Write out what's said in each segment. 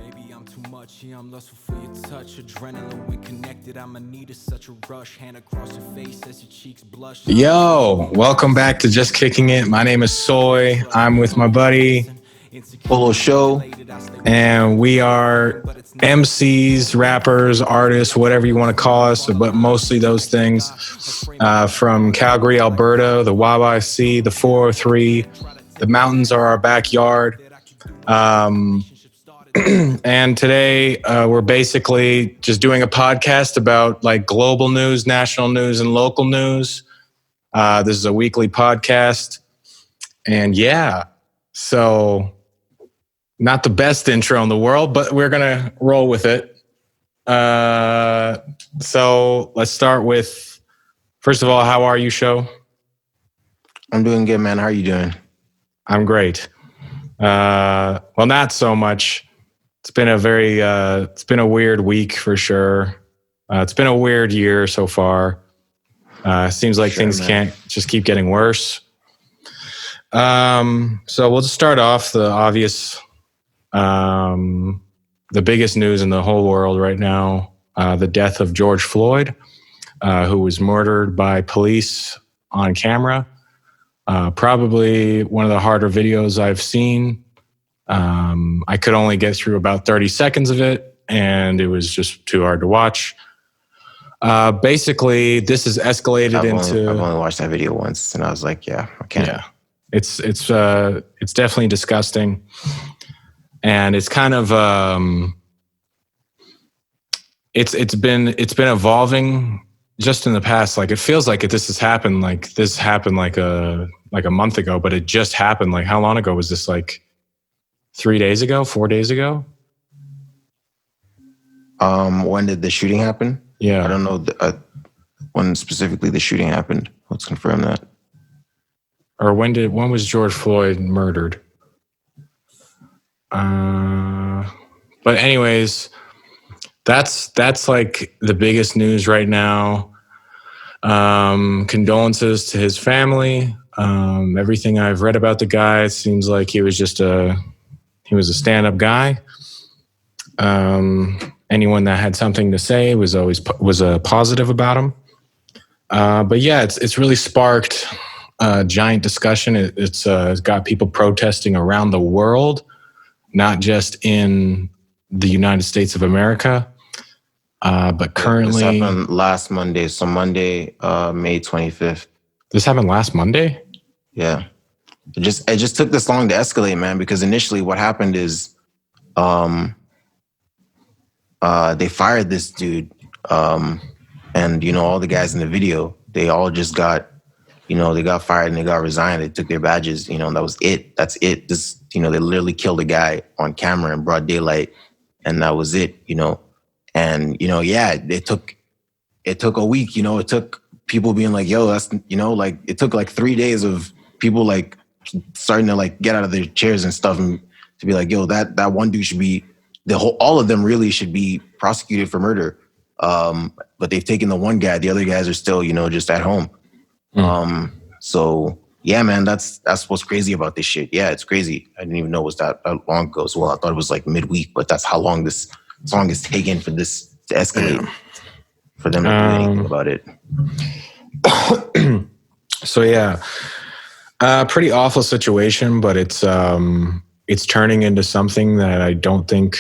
Maybe I'm too much, yeah, I'm lustful for your touch. Adrenaline when connected, I'ma need is such a rush. Hand across your face as your cheeks blush. Yo, welcome back to Just Kicking It. My name is Soy. I'm with my buddy Polo Should, and we are MCs, rappers, artists, whatever you want to call us, but mostly those things from Calgary, Alberta, the YYC, the 403. The mountains are our backyard. And today we're basically just doing a podcast about like global news, national news, and local news. This is a weekly podcast. And yeah, so not the best intro in the world, but we're going to roll with it. So let's start with, first of all, how are you, Show? I'm doing good, man. How are you doing? I'm great. Well, not so much. It's been a weird week for sure. It's been a weird year so far. Seems like things can't just keep getting worse. So we'll just start off the obvious, the biggest news in the whole world right now, the death of George Floyd, who was murdered by police on camera. Probably one of the harder videos I've seen. I could only get through about 30 seconds of it, and it was just too hard to watch. Basically, this has escalated into... I've only watched that video once, and I was like, yeah, I can't. Yeah, it's definitely disgusting, and it's kind of it's been evolving just in the past. Like it feels like this happened like a month ago, but it just happened. Like how long ago was this? Like 3 days ago, 4 days ago? When did the shooting happen? Yeah. I don't know when specifically the shooting happened. Let's confirm that. Or when was George Floyd murdered? But anyways, that's like the biggest news right now. Condolences to his family. Everything I've read about the guy, it seems like he was a stand-up guy. Anyone that had something to say was positive about him. But yeah, it's really sparked a giant discussion. It's got people protesting around the world, not just in the United States of America. But currently, this happened last Monday. So Monday, May 25th. This happened last Monday? Yeah. It just took this long to escalate, man, because initially what happened is they fired this dude. And, all the guys in the video, they all just got, they got fired and they got resigned. They took their badges, and that was it. That's it. They literally killed a guy on camera in broad daylight. And that was it, And, yeah, it took a week, it took people being like, yo, that's, it took like 3 days of people like starting to like get out of their chairs and stuff and to be like, yo, that one dude should be all of them really should be prosecuted for murder. But they've taken the one guy, the other guys are still, just at home. So yeah, man, that's what's crazy about this shit. Yeah, it's crazy. I didn't even know it was that long ago as well. I thought it was like midweek, but that's how long this song is taken for this to escalate, for them to do anything about it. So yeah, pretty awful situation, but it's turning into something that I don't think,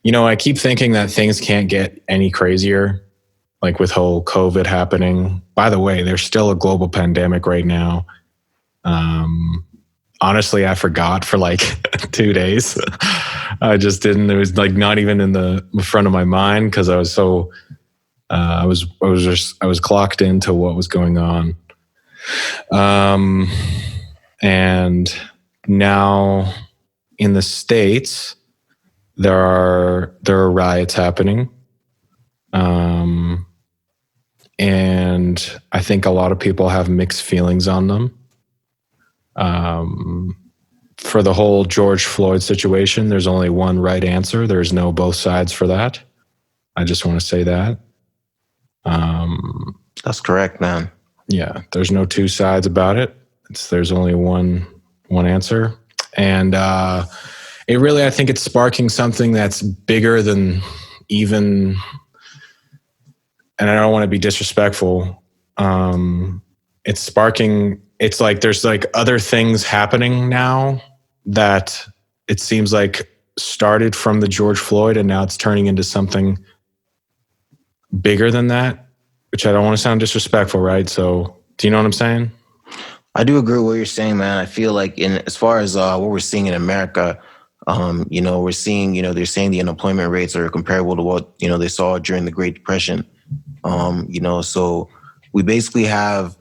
I keep thinking that things can't get any crazier, like with whole COVID happening. By the way, there's still a global pandemic right now. Honestly, I forgot for like 2 days. I just didn't. It was like not even in the front of my mind because I was so I was clocked into what was going on. And now in the States, there are riots happening. And I think a lot of people have mixed feelings on them. For the whole George Floyd situation, there's only one right answer. There's no both sides for that. I just want to say that. That's correct, man. Yeah, there's no two sides about it. There's only one answer. And it really, I think it's sparking something that's bigger than even, and I don't want to be disrespectful. It's sparking, it's like there's like other things happening now that it seems like started from the George Floyd and now it's turning into something bigger than that, which I don't want to sound disrespectful, right? So do you know what I'm saying? I do agree with what you're saying, man. I feel like in as far as what we're seeing in America, we're seeing, they're saying the unemployment rates are comparable to what, they saw during the Great Depression. So we basically have,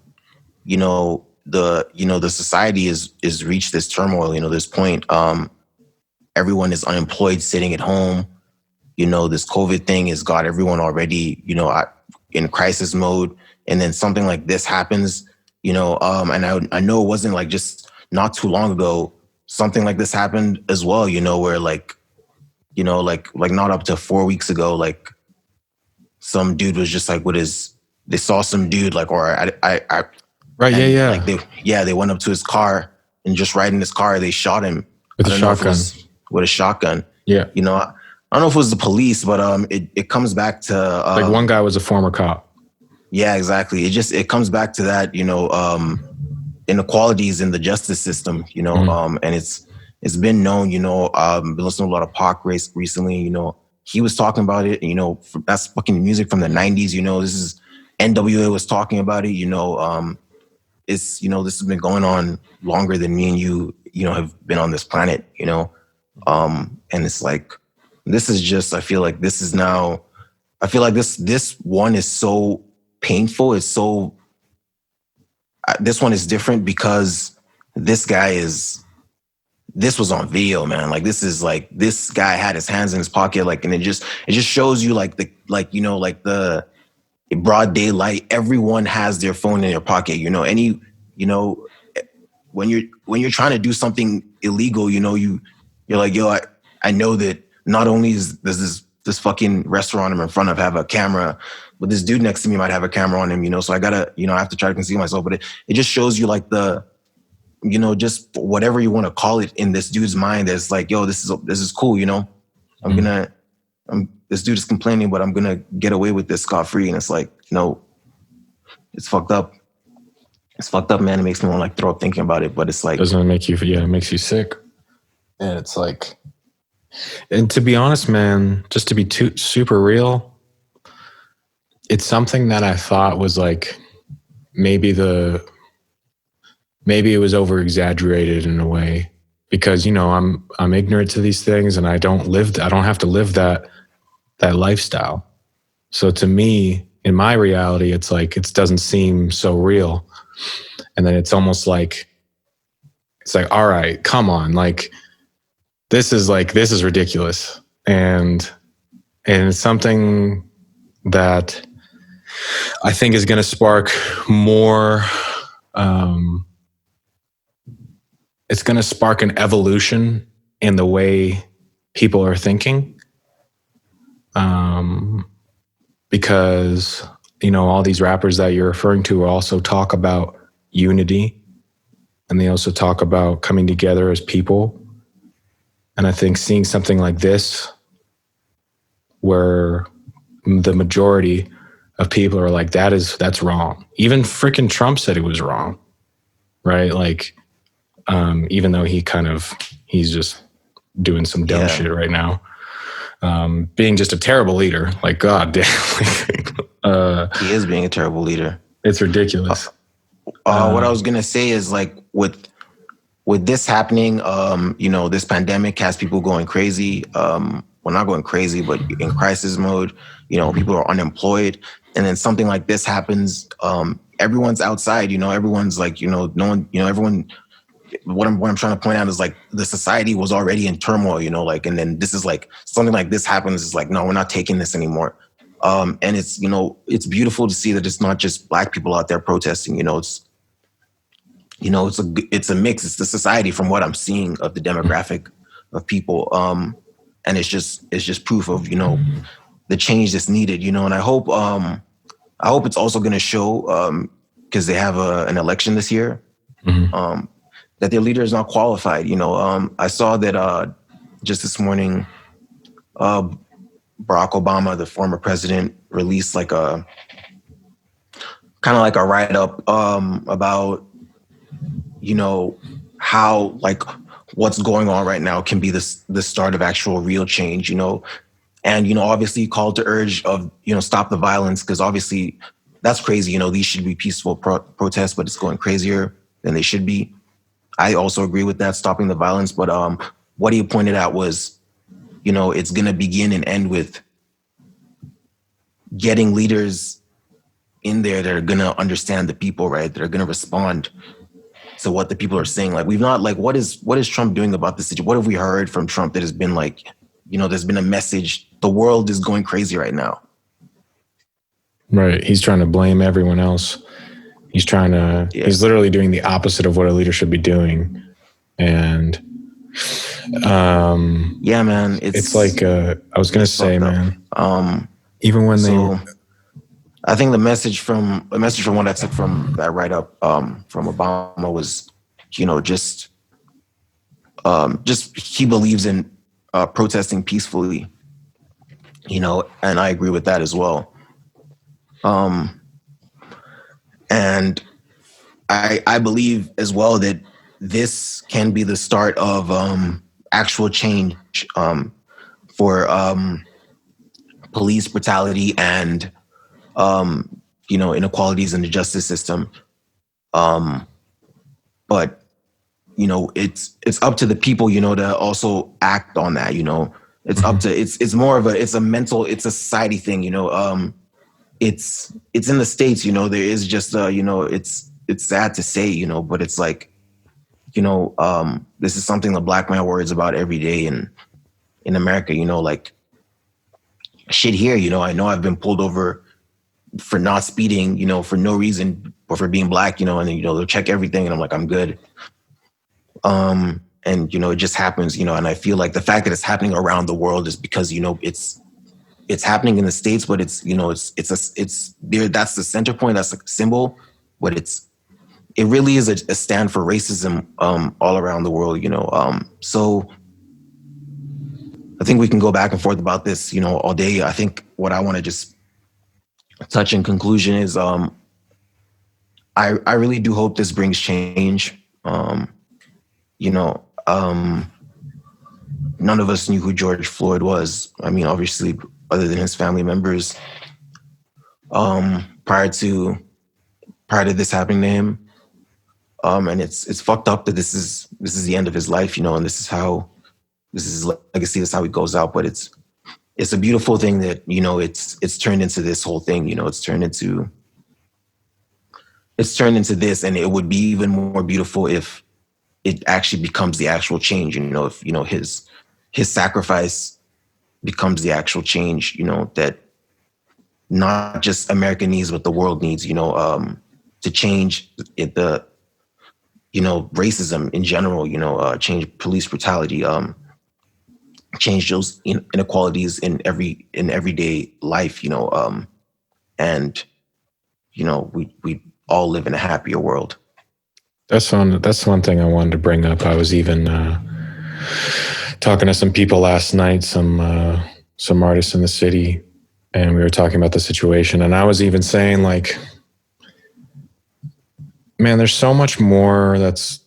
the society is reached this turmoil, this point. Everyone is unemployed, sitting at home. This COVID thing has got everyone already, in crisis mode. And then something like this happens, and I know it wasn't like just not too long ago, something like this happened as well, where like not up to 4 weeks ago, like some dude was just like they saw some dude like, or I Right. and Yeah. like they went up to his car and just right in his car, they shot him With a shotgun. With a shotgun. Yeah. I don't know if it was the police, but it comes back to Like one guy was a former cop. Yeah, exactly. It comes back to that, inequalities in the justice system, and it's been known, been listening to a lot of Pac race recently, he was talking about it, that's fucking music from the 90s, this is NWA was talking about it, it's, this has been going on longer than me and you, have been on this planet, and it's like, this is just, I feel like this one is so painful. It's so, this one is different because this was on video, man. Like, this guy had his hands in his pocket, like, and it just shows you like the broad daylight, everyone has their phone in their pocket, when you're trying to do something illegal, you're like, yo, I know that not only does this fucking restaurant I'm in front of have a camera, but this dude next to me might have a camera on him, so I gotta, I have to try to conceal myself. But it just shows you like the, just whatever you want to call it in this dude's mind, that's like, yo, this is cool, this dude is complaining, but I'm gonna get away with this scot-free. And it's like, no, it's fucked up. It's fucked up, man. It makes me want to like throw up thinking about it, but it's like, doesn't it make you, it makes you sick. And it's like, and to be honest, man, just to be super real, it's something that I thought was like, maybe it was over exaggerated in a way, because, I'm ignorant to these things and I don't have to live that lifestyle. So to me, in my reality, it's like, it doesn't seem so real. And then it's almost like, all right, come on. Like, this is ridiculous. And it's something that I think is going to spark more, it's going to spark an evolution in the way people are thinking. Because, all these rappers that you're referring to also talk about unity, and they also talk about coming together as people. And I think seeing something like this, where the majority of people are like, that's wrong. Even freaking Trump said it was wrong, right? Like, even though he's just doing some dumb shit right now. Being just a terrible leader, like, God damn. He is being a terrible leader. It's ridiculous. What I was gonna say is like with this happening, this pandemic has people going crazy. Well, not going crazy, but in crisis mode. People are unemployed, and then something like this happens. Everyone's outside. Everyone's like, no one. Everyone. What I'm trying to point out is like the society was already in turmoil. And then this is like something like this happens. It's like, no, we're not taking this anymore. And it's it's beautiful to see that it's not just Black people out there protesting. It's a mix. It's the society from what I'm seeing of the demographic of people. And it's just proof of, the change that's needed, and I hope it's also going to show, because they have an election this year, that their leader is not qualified. I saw that just this morning, Barack Obama, the former president, released like a kind of like a write-up about, you know, how like what's going on right now can be the start of actual real change, you know. And, you know, obviously called to urge of, you know, stop the violence, because obviously that's crazy. You know, these should be peaceful protests, but it's going crazier than they should be. I also agree with that, stopping the violence. But what he pointed out was, you know, it's going to begin and end with getting leaders in there that are going to understand the people, right? That are going to respond to what the people are saying. Like, we've not, like, what is Trump doing about this situation? What have we heard from Trump that has been like, you know, there's been a message. The world is going crazy right now. Right. He's trying to blame everyone else. He's trying to, he's literally doing the opposite of what a leader should be doing. And, yeah, man, it's like, I was going to say, man, even when I think the message from what I took from that write-up from Obama was, you know, just he believes in protesting peacefully, you know, and I agree with that as well. And I believe as well that this can be the start of actual change for police brutality and you know, inequalities in the justice system. But you know, it's up to the people, you know, to also act on that. You know, it's up to it's more of it's a society thing. You know, it's in the States. You know, there is just you know, it's sad to say, you know, but it's like, you know, this is something the Black man worries about every day in America. You know, like shit here. You know I've been pulled over for not speeding, you know, for no reason, or for being Black, you know, and then, you know, they'll check everything and I'm like, I'm good. And, you know, it just happens, you know, and I feel like the fact that it's happening around the world is because, you know, it's happening in the States, but it's, you know, it's there. That's the center point. That's a symbol, but it really is a stand for racism, all around the world, you know? So I think we can go back and forth about this, you know, all day. I think what I want to just touch in conclusion is, I really do hope this brings change. You know, none of us knew who George Floyd was. I mean, obviously, other than his family members, prior to this happening to him. And it's fucked up that this is the end of his life, you know, and this is his legacy, this is how he goes out. But it's a beautiful thing that, you know, it's turned into this whole thing, you know, it's turned into this, and it would be even more beautiful if it actually becomes the actual change, you know, if, you know, his sacrifice becomes the actual change, you know, that not just America needs, but the world needs, you know, to change the, you know, racism in general, you know, change police brutality, change those inequalities in everyday life, you know, and, you know, we all live in a happier world. That's one thing I wanted to bring up. I was even talking to some people last night, some artists in the city, and we were talking about the situation. And I was even saying, like, man, there's so much more that's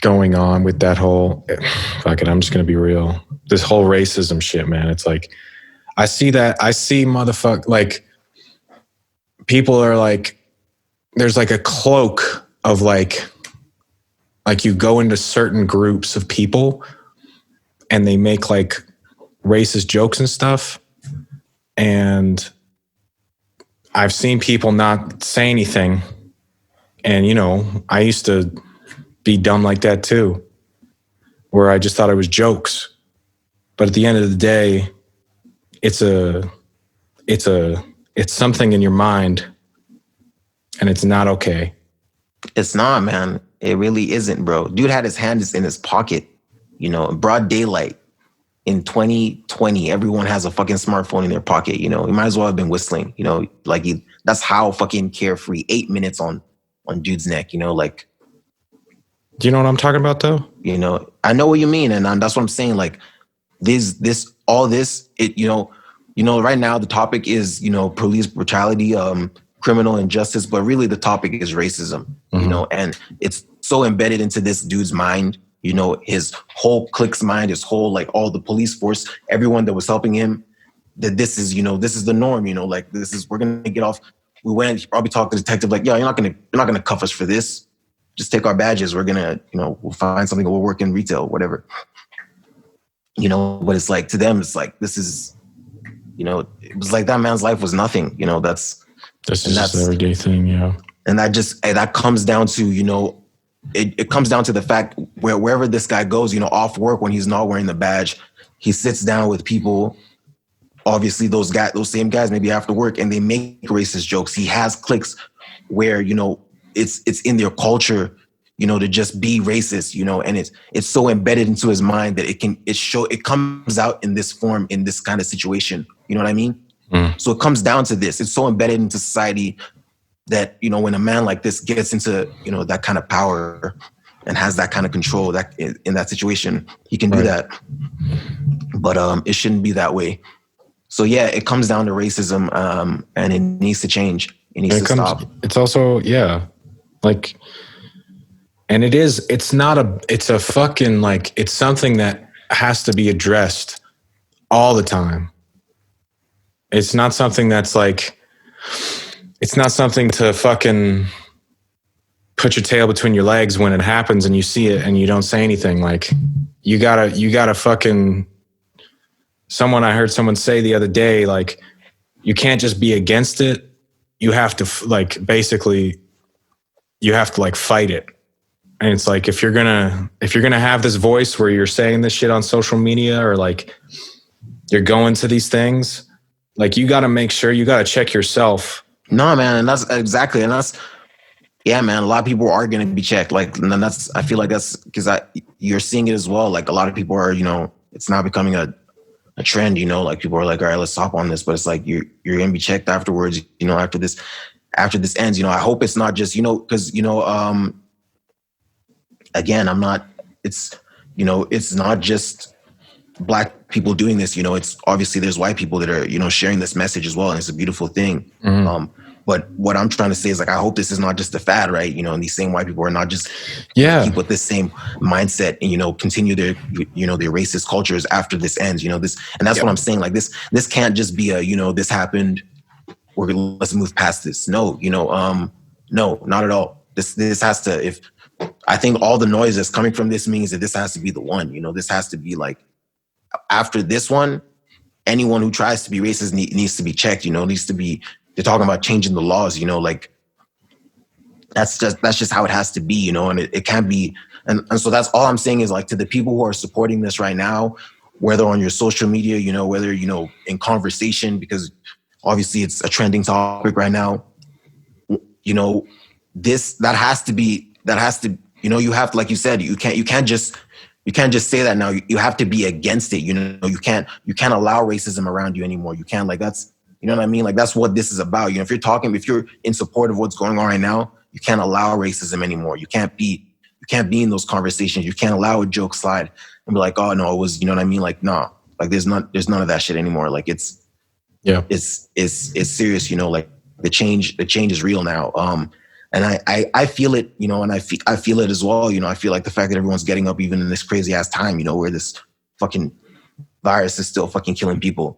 going on with that whole, fuck it, I'm just going to be real. This whole racism shit, man. It's like, I see motherfucker, like, people are like, there's like a cloak of like you go into certain groups of people and they make like racist jokes and stuff. And I've seen people not say anything. And, you know, I used to be dumb like that too, where I just thought it was jokes. But at the end of the day, it's something in your mind, and it's not okay. It's not, man. It really isn't, bro. Dude had his hand in his pocket, you know, in broad daylight. In 2020, everyone has a fucking smartphone in their pocket, you know. He might as well have been whistling, you know, like that's how fucking carefree. 8 minutes on dude's neck, you know, like. Do you know what I'm talking about, though? You know, I know what you mean, and that's what I'm saying. Like, all this, right now the topic is, police brutality, criminal injustice, but really the topic is racism, and it's so embedded into this dude's mind, his whole clique's mind, his whole, like, all the police force, everyone that was helping him, that this is the norm, like, we're gonna get off. We went, he probably talked to the detective, like, yeah, you're not gonna cuff us for this. Just take our badges. We're gonna, we'll find something, we'll work in retail, whatever. But it's like, to them, it's like, this is, it was like that man's life was nothing, that's just an everyday thing, yeah. And that comes down to, it comes down to the fact wherever this guy goes, off work, when he's not wearing the badge, he sits down with people, obviously those same guys, maybe after work, and they make racist jokes. He has cliques where, it's in their culture, to just be racist, and it's so embedded into his mind that it comes out in this form, in this kind of situation. You know what I mean? So it comes down to this. It's so embedded into society that, when a man like this gets into, that kind of power and has that kind of control, that in that situation, he can do that. But it shouldn't be that way. So yeah, it comes down to racism, and it needs to change. It needs to stop. It's also, yeah, like, and it's a fucking, like, it's something that has to be addressed all the time. It's not something that's like, it's not something to fucking put your tail between your legs when it happens and you see it and you don't say anything. Like, you gotta fucking, I heard someone say the other day, like, you can't just be against it. You have to, like, basically, you have to, like, fight it. And it's like, if you're gonna have this voice where you're saying this shit on social media, or like you're going to these things, like, you got to make sure, you got to check yourself. No, man. And that's exactly. And that's, yeah, man. A lot of people are going to be checked. Like, and I feel like that's because you're seeing it as well. Like, a lot of people are, it's now becoming a trend, like, people are like, all right, let's hop on this. But it's like, you're going to be checked afterwards, after this ends. I hope it's not just, because, again, it's not just Black people doing this, it's obviously there's white people that are, sharing this message as well. And it's a beautiful thing. But what I'm trying to say is, like, I hope this is not just a fad, right? And these same white people are not just keep with this same mindset and, continue their, their racist cultures after this ends, this, and that's what I'm saying. Like, this can't just be a, this happened, let's move past this. No, no, not at all. This has to, I think all the noise that's coming from this means that this has to be the one, this has to be, like, after this one, anyone who tries to be racist needs to be checked, needs to be, they're talking about changing the laws, like, that's just how it has to be, and it can't be. And so that's all I'm saying is, like, to the people who are supporting this right now, whether on your social media, whether, in conversation, because obviously it's a trending topic right now, that has to, you have to, like you said, you can't just say that now. You have to be against it. You can't allow racism around you anymore. You can't, like, that's, you know what I mean? Like, that's what this is about. If you're in support of what's going on right now, you can't allow racism anymore. You can't be in those conversations. You can't allow a joke slide and be like, oh no, it was, you know what I mean? Like, no, like, there's none of that shit anymore. Like, it's serious, like, the change is real now. And I feel it, and I feel it as well. I feel like the fact that everyone's getting up even in this crazy ass time, where this fucking virus is still fucking killing people.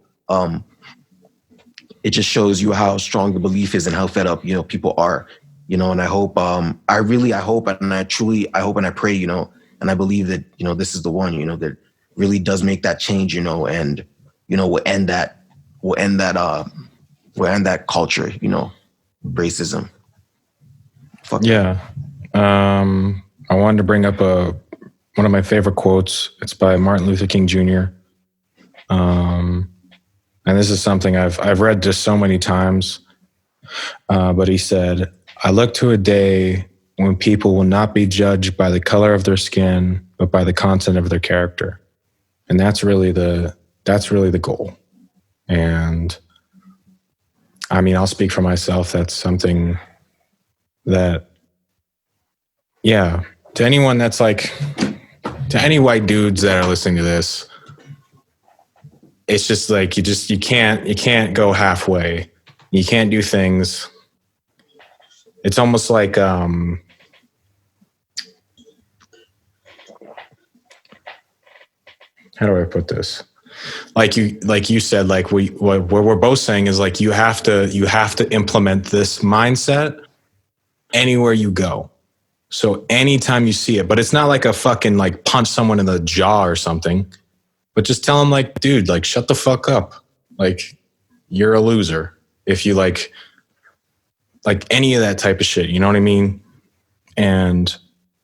It just shows you how strong the belief is and how fed up, people are, and I hope, I hope and I pray, and I believe that, this is the one, that really does make that change, and, will end that culture, racism. Yeah. I wanted to bring up one of my favorite quotes. It's by Martin Luther King Jr. And this is something I've read just so many times. But he said, "I look to a day when people will not be judged by the color of their skin, but by the content of their character." And that's really the goal. And I mean, I'll speak for myself. That's something that, to anyone that's like, to any white dudes that are listening to this, it's just like you can't go halfway. You can't do things. It's almost like how do I put this? Like you said, like what we're both saying is like you have to implement this mindset anywhere you go. So anytime you see it, but it's not like a fucking like punch someone in the jaw or something, but just tell them like, dude, like shut the fuck up. Like you're a loser if you like any of that type of shit. You know what I mean? And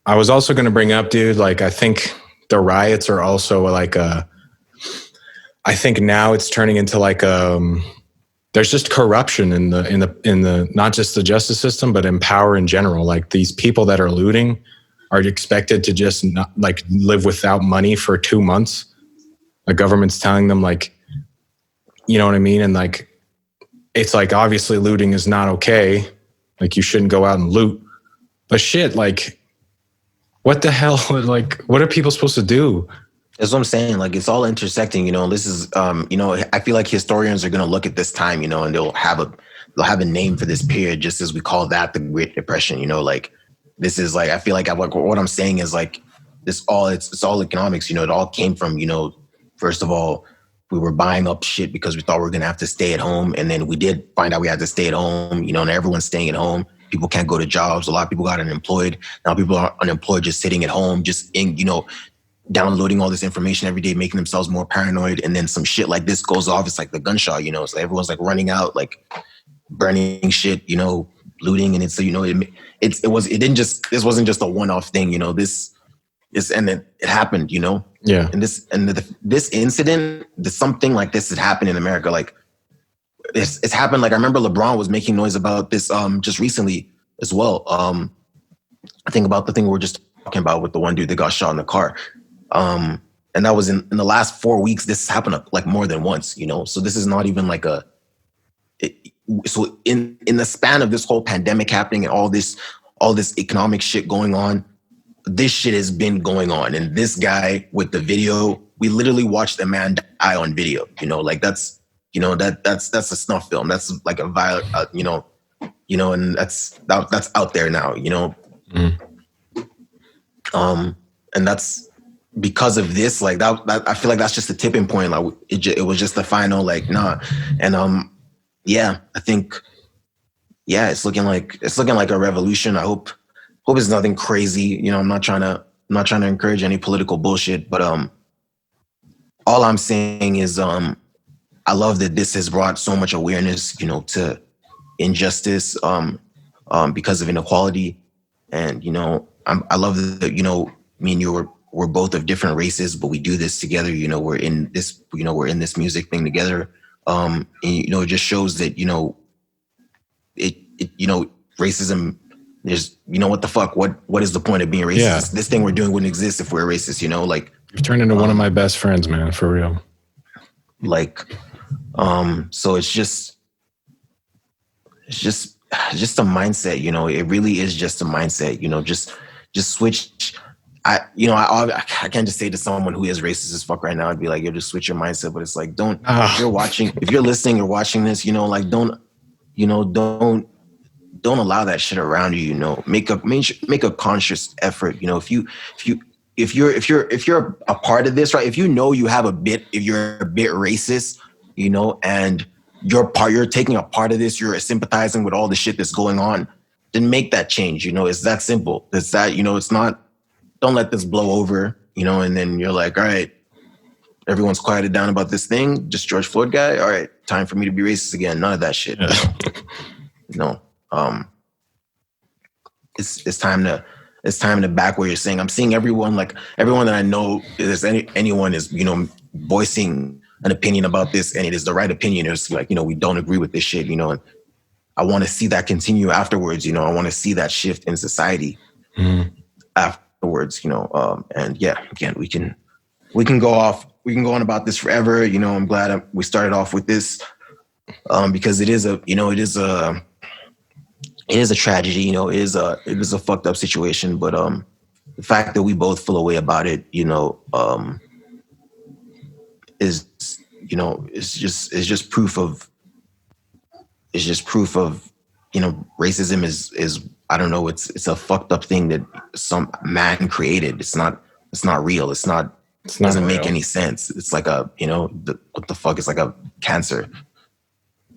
I was also going to bring up, dude, like I think the riots are also like I think now it's turning into like there's just corruption in the not just the justice system, but in power in general. Like these people that are looting are expected to just not like live without money for 2 months. The government's telling them like, you know what I mean? And like, it's like, obviously looting is not okay. Like you shouldn't go out and loot, but shit, like what the hell? Like, what are people supposed to do? That's what I'm saying. Like, it's all intersecting, you know. This is, you know, I feel like historians are going to look at this time, you know, and they'll have a name for this period, just as we call that the Great Depression. You know, like this is like, I feel like what I'm saying is like it's all economics. You know, it all came from, you know, first of all, we were buying up shit because we thought we were going to have to stay at home, and then we did find out we had to stay at home. You know, and everyone's staying at home. People can't go to jobs. A lot of people got unemployed. Now people are unemployed, just sitting at home, just in, you know, downloading all this information every day, making themselves more paranoid. And then some shit like this goes off. It's like the gunshot, you know, so everyone's like running out, like burning shit, you know, looting. And it's, you know, this wasn't just a one-off thing, you know, and it happened, you know? Yeah. And this incident, something like this has happened in America. Like it's happened. Like I remember LeBron was making noise about this just recently as well. I think about the thing we were just talking about with the one dude that got shot in the car. And that was in the last 4 weeks. This happened like more than once, you know? So this is not even like so in the span of this whole pandemic happening and all this economic shit going on, this shit has been going on. And this guy with the video, we literally watched a man die on video, you know, like that's, you know, that's a snuff film. That's like a violent, you know, and that's out there now, you know? And that's because of this, like that I feel like that's just the tipping point. Like it was just the final, like, nah. And yeah, I think, yeah, it's looking like a revolution. I hope it's nothing crazy. You know, I'm not trying to encourage any political bullshit, but all I'm saying is I love that this has brought so much awareness, you know, to injustice because of inequality. And, you know, I love that, you know, me and you we're both of different races, but we do this together. You know, we're in this music thing together. And, you know, it just shows that, you know, it you know, racism, there's, you know, what the fuck, what is the point of being racist? Yeah. This thing we're doing wouldn't exist if we're racist, you know, like. You've turned into one of my best friends, man, for real. Like, so it's just a mindset, you know. It really is just a mindset, you know. Just switch. I can't just say to someone who is racist as fuck right now, I'd be like, yo, just switch your mindset. But it's like, don't. If you're listening or watching this, you know, like, don't allow that shit around you. You know, make a conscious effort. You know, if you're a part of this, right? If you know you're a bit racist, you know, and you're taking a part of this, you're sympathizing with all the shit that's going on, then make that change. You know, it's that simple. It's that, you know, it's not, don't let this blow over, you know, and then you're like, all right, everyone's quieted down about this thing, just George Floyd guy. All right, time for me to be racist again. None of that shit. Yeah. You know, it's time to back what you're saying. I'm seeing everyone that I know, if anyone is, you know, voicing an opinion about this, and it is the right opinion. It's like, you know, we don't agree with this shit, you know, and I want to see that continue afterwards. You know, I want to see that shift in society afterwards, you know. And yeah, again, we can go on about this forever. You know, I'm glad we started off with this because it is a tragedy. You know, it is a fucked up situation. But the fact that we both feel a way about it, you know, is it's just proof of racism is I don't know, it's a fucked up thing that some man created. It's not real. It doesn't make any sense. It's like what the fuck? It's like a cancer.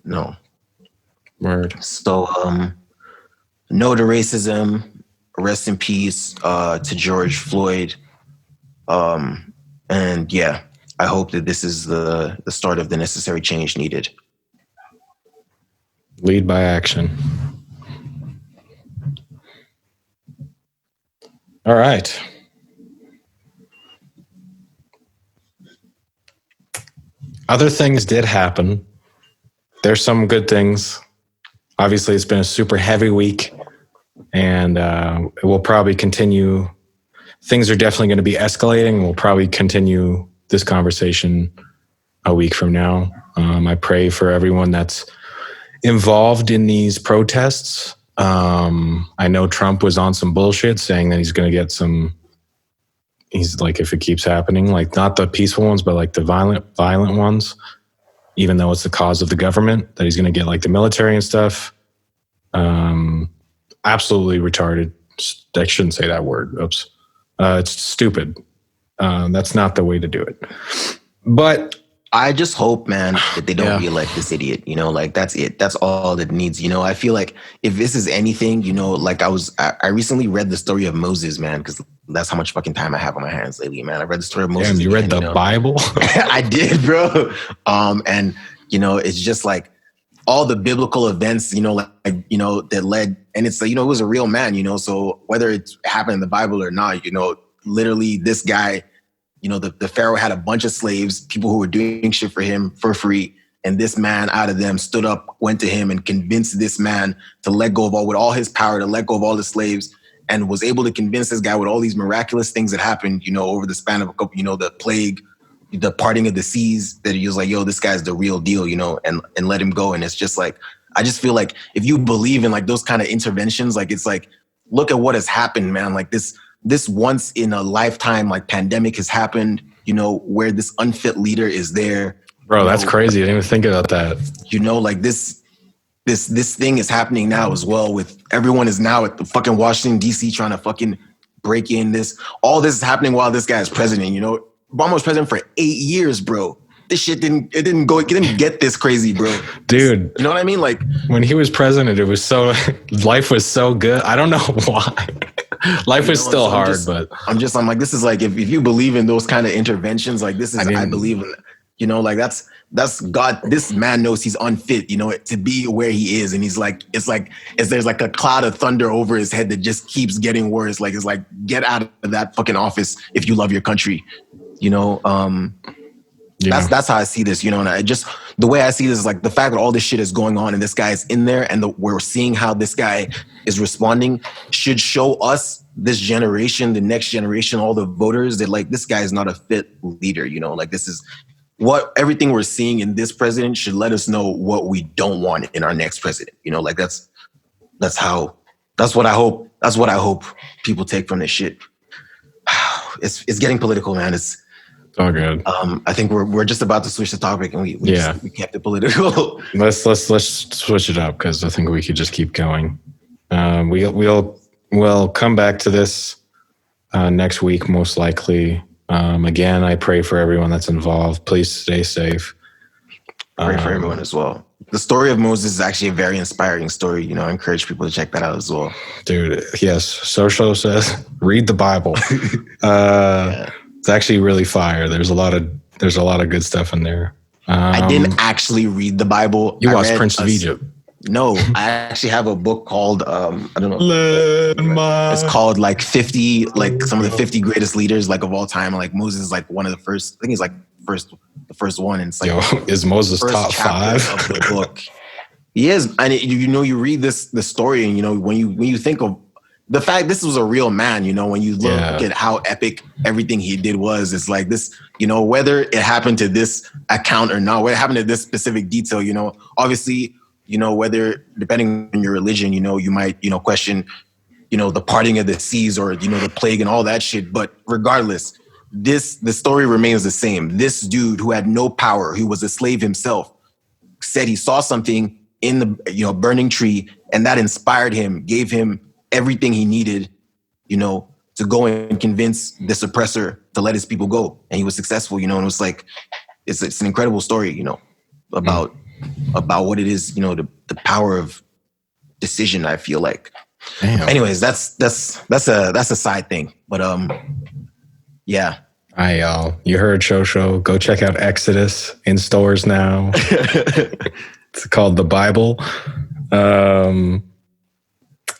No. Word. So no to racism. Rest in peace to George Floyd. And yeah, I hope that this is the start of the necessary change needed. Lead by action. All right. Other things did happen. There's some good things. Obviously, it's been a super heavy week, and it will probably continue. Things are definitely going to be escalating. We'll probably continue this conversation a week from now. I pray for everyone that's involved in these protests. I know Trump was on some bullshit saying that he's going to get some. He's like, if it keeps happening, like not the peaceful ones, but like the violent ones, even though it's the cause of the government, that he's going to get like the military and stuff. Absolutely retarded. I shouldn't say that word. Oops. It's stupid. That's not the way to do it. But I just hope, man, that they don't reelect this idiot. Like that's it. That's all that needs. I feel like if this is anything, like I recently read the story of Moses, man, because that's how much fucking time I have on my hands lately, man. I read the story of Moses. Damn, you read the Bible? I did, bro. And it's just like all the biblical events, that led, and it's like, it was a real man, so whether it happened in the Bible or not, literally this guy, the Pharaoh had a bunch of slaves, people who were doing shit for him for free. And this man out of them stood up, went to him and convinced this man to let go with all his power, to let go of all the slaves, and was able to convince this guy with all these miraculous things that happened, over the span of a couple, the plague, the parting of the seas, that he was like, yo, this guy's the real deal, and let him go. And it's just like, I just feel like if you believe in like those kind of interventions, like it's like, look at what has happened, man. Like this once in a lifetime, like pandemic has happened, where this unfit leader is there. Bro, that's crazy. I didn't even think about that. Like this thing is happening now as well, with everyone is now at the fucking Washington, D.C. trying to fucking break in this. All this is happening while this guy is president, Obama was president for 8 years, bro. This shit didn't get this crazy, bro. Dude. You know what I mean? Like when he was president, life was so good. I don't know why. Life was still hard, but I'm like, this is like, if you believe in those kind of interventions, like this is, I believe in, like that's God. This man knows he's unfit, to be where he is. And he's like, there's like a cloud of thunder over his head that just keeps getting worse. Like, it's like, get out of that fucking office if you love your country, That's how I see this, and I just, the way I see this is like the fact that all this shit is going on and this guy is in there and we're seeing how this guy is responding should show us, this generation, the next generation, all the voters, that like this guy is not a fit leader, like this is what everything we're seeing in this president should let us know what we don't want in our next president, like that's what I hope people take from this shit. It's getting political, man. It's all good. I think we're just about to switch the topic, and we kept it political. Let's switch it up, because I think we could just keep going. We'll come back to this next week, most likely. Again, I pray for everyone that's involved. Please stay safe. Pray for everyone as well. The story of Moses is actually a very inspiring story. I encourage people to check that out as well. Dude, yes. Social says, read the Bible. It's actually really fire. There's a lot of good stuff in there. I didn't actually read the Bible. You watched Prince of Egypt. No, I actually have a book called I don't know. It's called like 50, like some of the 50 greatest leaders like of all time. Like Moses is like one of the first. I think he's like the first one. And it's like, is Moses top 5 of the book? He is, and you read the story, and when you think of the fact this was a real man, when you look at how epic everything he did was, it's like this, whether it happened to this account or not, whether it happened to this specific detail, obviously, whether depending on your religion, you might, question, the parting of the seas or, the plague and all that shit. But regardless, the story remains the same. This dude who had no power, who was a slave himself, said he saw something in the burning tree, and that inspired him, gave him everything he needed, to go and convince this oppressor to let his people go. And he was successful, and it was like, it's an incredible story, about what it is, the power of decision, I feel like. Damn. Anyways, that's a side thing. But yeah. All right, y'all. You heard Shosho. Go check out Exodus in stores now. It's called The Bible.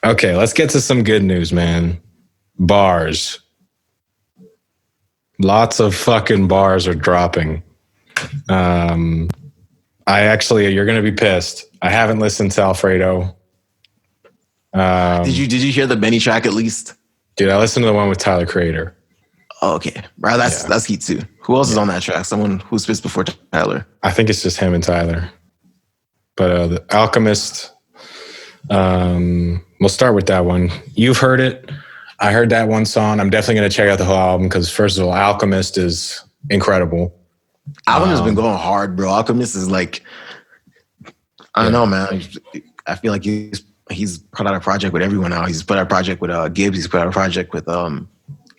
Okay, let's get to some good news, man. Bars. Lots of fucking bars are dropping. You're going to be pissed. I haven't listened to Alfredo. Did you hear the Benny track at least? Dude, I listened to the one with Tyler Creator. Oh, okay. Right, that's heat too. Who else is on that track? Someone who spits before Tyler. I think it's just him and Tyler. But The Alchemist, we'll start with that one. You've heard it. I heard that one song. I'm definitely going to check out the whole album because, first of all, Alchemist is incredible. Alchemist has been going hard, bro. Alchemist is like, I don't know, man. I feel like he's put out a project with everyone now. He's put out a project with Gibbs. He's put out a project with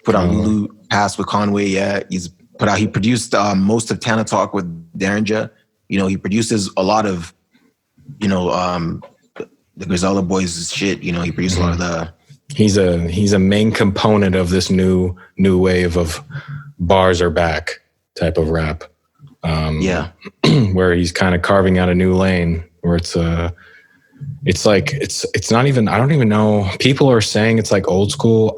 put out Lulu Pass with Conway. Yeah, he produced most of Tana Talk with Derringer. He produces a lot of the Griselda Boys shit. He produced a lot of the. He's a main component of this new wave of bars are back type of rap. Where he's kind of carving out a new lane where it's not even, I don't even know. People are saying it's like old school.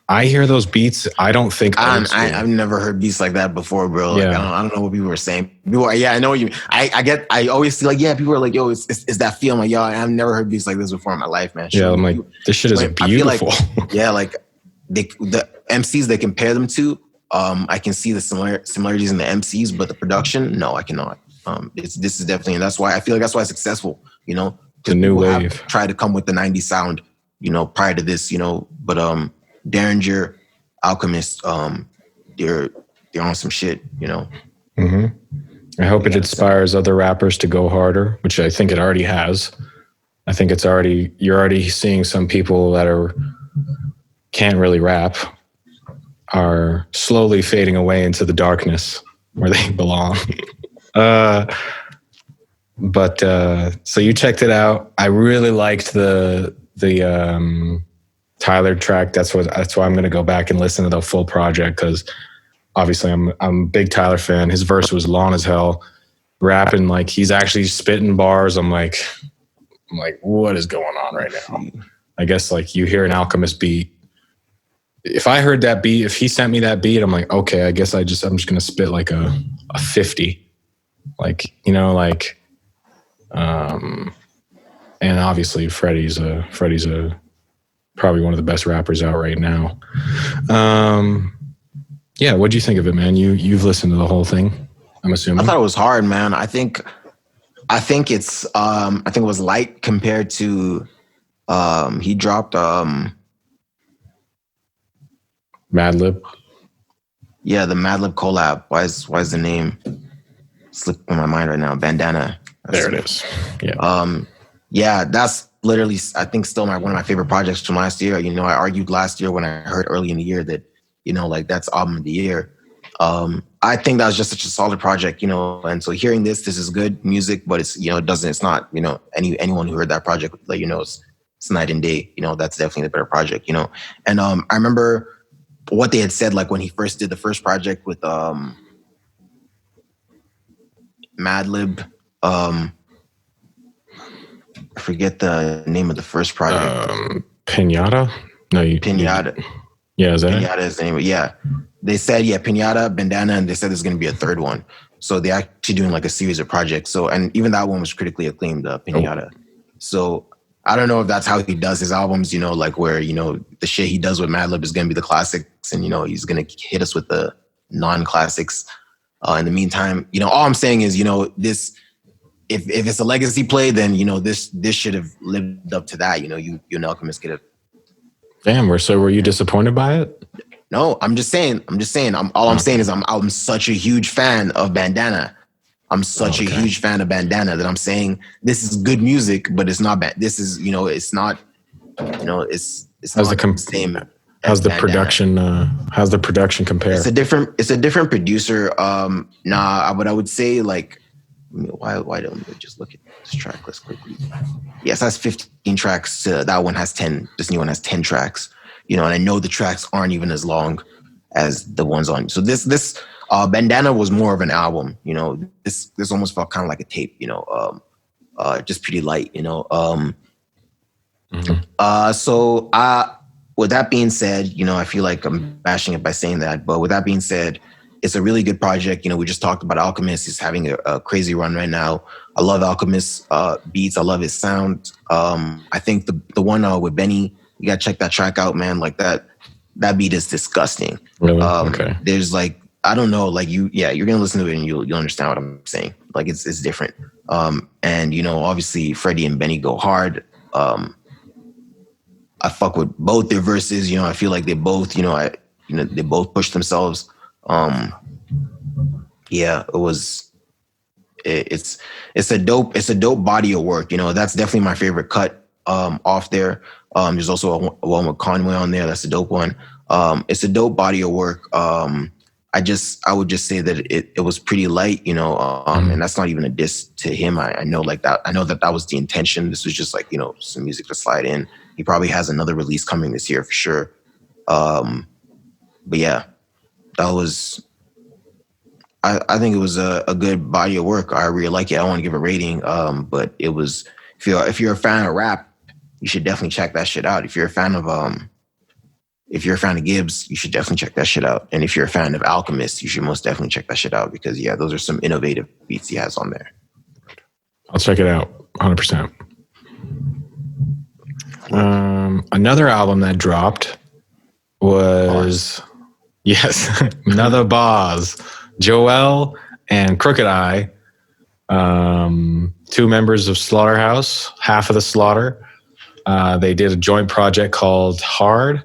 I hear those beats. I don't think I've never heard beats like that before, bro. Like, I don't know what people were saying. I know what you. I always see like, people are like, yo, is that feel? I'm like, yo, I've never heard beats like this before in my life, man. Yeah, I'm like, this shit is beautiful. Like the MCs they compare them to, I can see the similarities in the MCs, but the production, no, I cannot. This is definitely, and that's why I feel like that's why it's successful. The new wave tried to come with the '90s sound, prior to this, but Derringer, Alchemist, they're on some shit, Mm-hmm. I hope it inspires other rappers to go harder, which I think it already has. I think you're already seeing some people that can't really rap are slowly fading away into the darkness where they belong. But so you checked it out. I really liked the Tyler track. That's why I'm going to go back and listen to the full project because obviously I'm a big Tyler fan. His verse was long as hell, rapping like he's actually spitting bars. I'm like, what is going on right now? I guess like you hear an Alchemist beat. If I heard that beat, if he sent me that beat, I'm like, okay, I guess I'm just going to spit like a 50, and obviously Freddie's probably one of the best rappers out right now. What'd you think of it, man? You've listened to the whole thing, I'm assuming. I thought it was hard, man. I think it was light compared to he dropped Madlib. Yeah, the Madlib collab. Why is the name slipping my mind right now? Bandana. There it is. Yeah. That's literally, I think, still one of my favorite projects from last year. I argued last year when I heard early in the year that, that's album of the year. I think that was just such a solid project, and so hearing this is good music, but it's, it's not, anyone who heard that project, like, it's night and day, that's definitely the better project, and I remember what they had said, like when he first did the first project with Madlib, I forget the name of the first project. Pinata? No, Pinata. Yeah, is that Pinata is the name. Yeah. They said, Pinata, Bandana, and they said there's going to be a third one. So they're actually doing like a series of projects. So, and even that one was critically acclaimed, Pinata. Oh. So I don't know if that's how he does his albums, like where, the shit he does with Madlib is going to be the classics and, he's going to hit us with the non-classics. In the meantime, all I'm saying is, this, if it's a legacy play, then, this should have lived up to that. You Alchemist could have. Damn, so were you disappointed by it? No, I'm just saying. I'm saying is I'm such a huge fan of Bandana. I'm such a huge fan of Bandana that I'm saying this is good music, but it's not bad. This is, it's not, it's How's not the the same. how's the Bandana. production? How's the production compare? It's a different producer. But I would say like, why don't we just look at this track list quickly? Yes, that's 15 tracks. That one has 10. This new one has 10 tracks. And I know the tracks aren't even as long as the ones on. So this Bandana was more of an album. This almost felt kind of like a tape. Just pretty light. So with that being said, I feel like I'm bashing it by saying that. But with that being said, it's a really good project. We just talked about Alchemist. He's having a crazy run right now. I love Alchemist beats. I love his sound. I think the one with Benny, you gotta check that track out, man. Like that beat is disgusting. Really? Okay. There's like, I don't know, like you're gonna listen to it and you'll understand what I'm saying. Like it's different. And obviously Freddie and Benny go hard. I fuck with both their verses. I feel like they both, they both push themselves. It's a dope body of work. That's definitely my favorite cut off there. There's also a one with Conway on there. That's a dope one. It's a dope body of work. I would just say that it was pretty light, and that's not even a diss to him. I know like that. I know that was the intention. This was just like, some music to slide in. He probably has another release coming this year for sure. But yeah, that was, I think it was a good body of work. I really like it. I don't want to give a rating. But it was, if you're a fan of rap, you should definitely check that shit out. If you're a fan of Gibbs, you should definitely check that shit out. And if you're a fan of Alchemist, you should most definitely check that shit out because those are some innovative beats he has on there. I'll check it out 100%. Another album that dropped was another Boz, JOELL and Crooked Eye, two members of Slaughterhouse, half of the Slaughter. They did a joint project called Hard.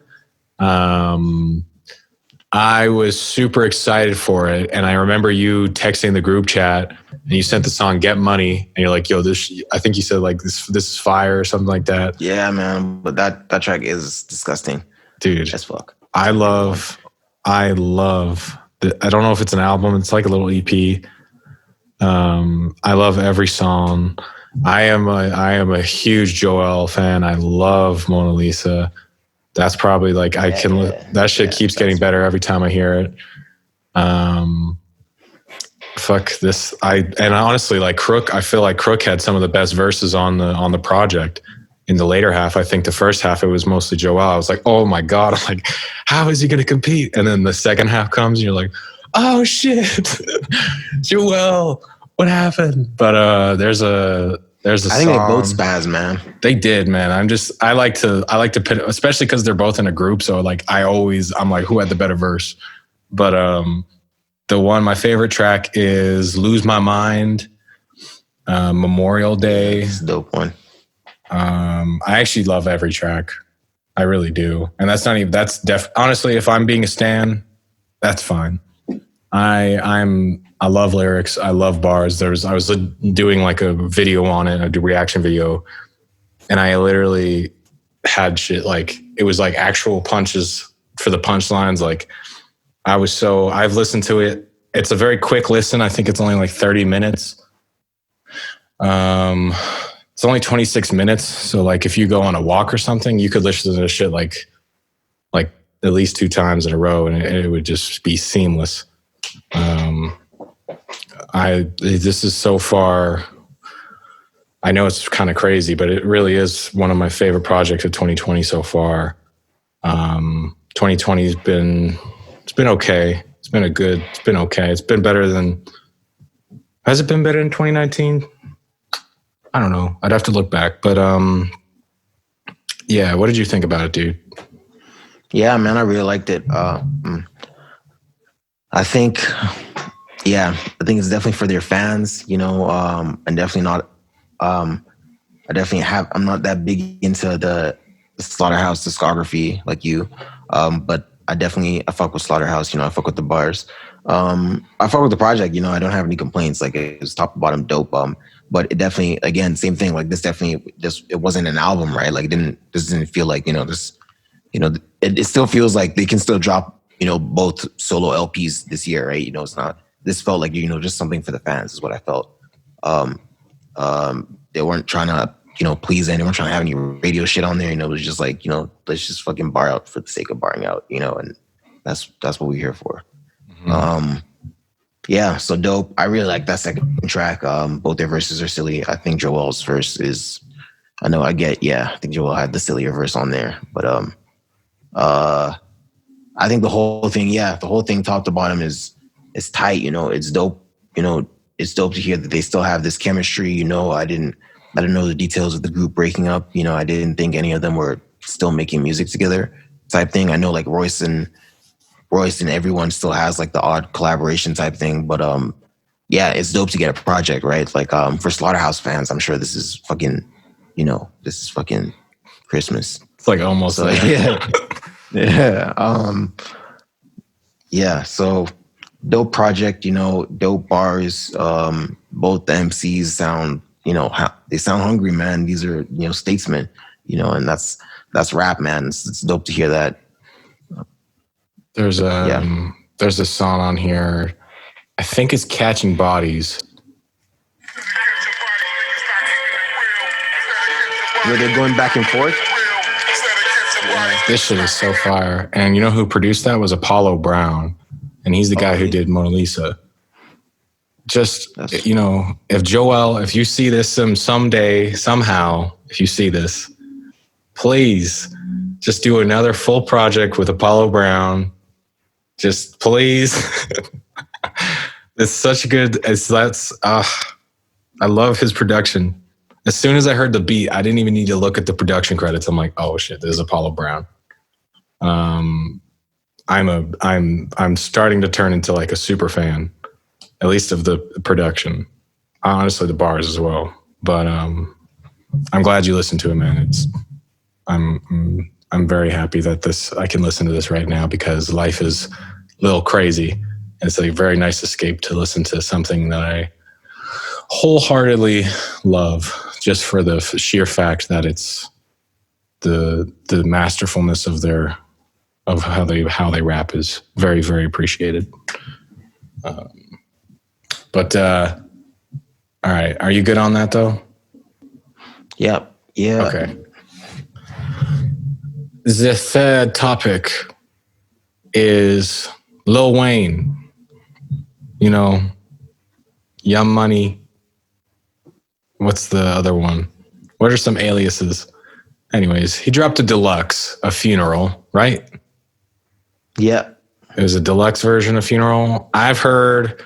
I was super excited for it, and I remember you texting the group chat, and you sent the song "Get Money," and you're like, "Yo, this." I think you said like this is fire or something like that. Yeah, man, but that track is disgusting, dude. As fuck. I love. I don't know if it's an album. It's like a little EP. I love every song. I am a huge JOELL fan. I love Mona Lisa. That's probably like that shit keeps getting better every time I hear it. Fuck this. And honestly, like Crook, I feel like Crook had some of the best verses on the project. In the later half, I think the first half, it was mostly JOELL. I was like, oh my God. I'm like, how is he going to compete? And then the second half comes and you're like, oh shit, JOELL, what happened? But there's a I think they both spaz, man. They did, man. I like to pit, especially because they're both in a group. So like, I'm like, who had the better verse? But my favorite track is Lose My Mind, Memorial Day. It's a dope one. I actually love every track. I really do. And honestly, if I'm being a stan, that's fine. I love lyrics. I love bars. I was doing like a video on it, a reaction video, and I literally had shit like, it was like actual punches for the punchlines. Like I've listened to it. It's a very quick listen. I think it's only like 30 minutes. It's only 26 minutes. So like if you go on a walk or something, you could listen to this shit like at least 2 times in a row and it would just be seamless. This is so far, I know it's kind of crazy, but it really is one of my favorite projects of 2020 so far. 2020 it's been okay. It's been okay. It's been better than, has it been better than 2019? I don't know. I'd have to look back, but yeah. What did you think about it, dude? Yeah, man, I really liked it. I think it's definitely for their fans, and definitely not. I'm not that big into the Slaughterhouse discography like you, but I fuck with Slaughterhouse. I fuck with the bars. I fuck with the project. I don't have any complaints. Like it was top to bottom dope. But it definitely, again, same thing. Like this definitely just it wasn't an album, right? Like this didn't feel like this. It still feels like they can still drop both solo LPs this year, right? It's not. This felt like just something for the fans is what I felt. They weren't trying to please anyone, trying to have any radio shit on there. It was just like let's just fucking bar out for the sake of barring out. And that's what we're here for. Mm-hmm. Yeah, so dope. I really like that second track. Both their verses are silly. I think Joel's verse is. I think Joel had the sillier verse on there, but I think the whole thing top to bottom is tight. It's dope. It's dope to hear that they still have this chemistry. I didn't know the details of the group breaking up. I didn't think any of them were still making music together type thing. I know like Royce and everyone still has like the odd collaboration type thing, but yeah, it's dope to get a project, right? Like for Slaughterhouse fans, I'm sure this is fucking Christmas. It's like almost so, yeah. Yeah. So dope project, dope bars. Both the MCs sound, they sound hungry, man. These are, statesmen, and that's rap, man. It's dope to hear that. There's a song on here. I think it's Catching Bodies. Where they're going back and forth. This shit is so fire. And you know who produced that was Apollo Brown. And he's the guy who did Mona Lisa. Just, if JOELL, if you see this someday, somehow, if you see this, please just do another full project with Apollo Brown. Just please. It's such good, I love his production. As soon as I heard the beat, I didn't even need to look at the production credits. I'm like, oh shit, this is Apollo Brown. I'm starting to turn into like a super fan, at least of the production. Honestly, the bars as well. But I'm glad you listened to it, man. I'm very happy that I can listen to this right now because life is a little crazy. It's a very nice escape to listen to something that I wholeheartedly love, just for the sheer fact that it's the masterfulness of how they rap is very, very appreciated. All right, are you good on that though? Yep. Yeah. Okay. The third topic is Lil Wayne. Young Money. What's the other one? What are some aliases? Anyways, he dropped a deluxe, a Funeral, right? Yeah. It was a deluxe version of Funeral. I've heard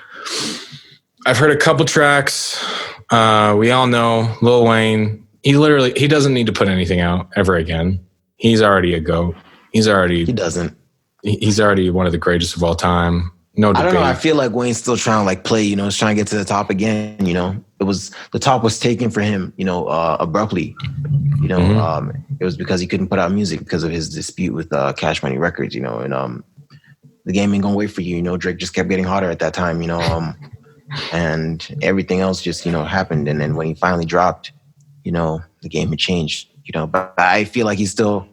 a couple tracks. We all know Lil Wayne. He doesn't need to put anything out ever again. He's already a GOAT. He doesn't. He's already one of the greatest of all time. No debate. I don't know. I feel like Wayne's still trying to like play, he's trying to get to the top again, the top was taken for him, abruptly, Mm-hmm. It was because he couldn't put out music because of his dispute with Cash Money Records, and the game ain't gonna wait for you, Drake just kept getting hotter at that time, and everything else just, happened. And then when he finally dropped, the game had changed, but I feel like he's still,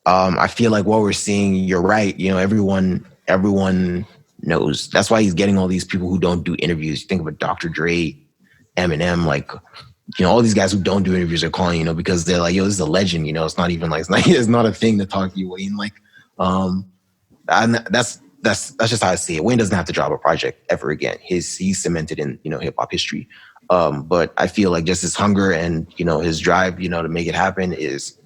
I feel like what we're seeing, you're right. Everyone knows. That's why he's getting all these people who don't do interviews. You think about Dr. Dre, Eminem, like, all these guys who don't do interviews are calling, because they're like, yo, this is a legend. It's not even like, it's not a thing to talk to you, Wayne. Like, and that's just how I see it. Wayne doesn't have to drop a project ever again. He's cemented in, hip hop history. But I feel like just his hunger and, his drive, to make it happen is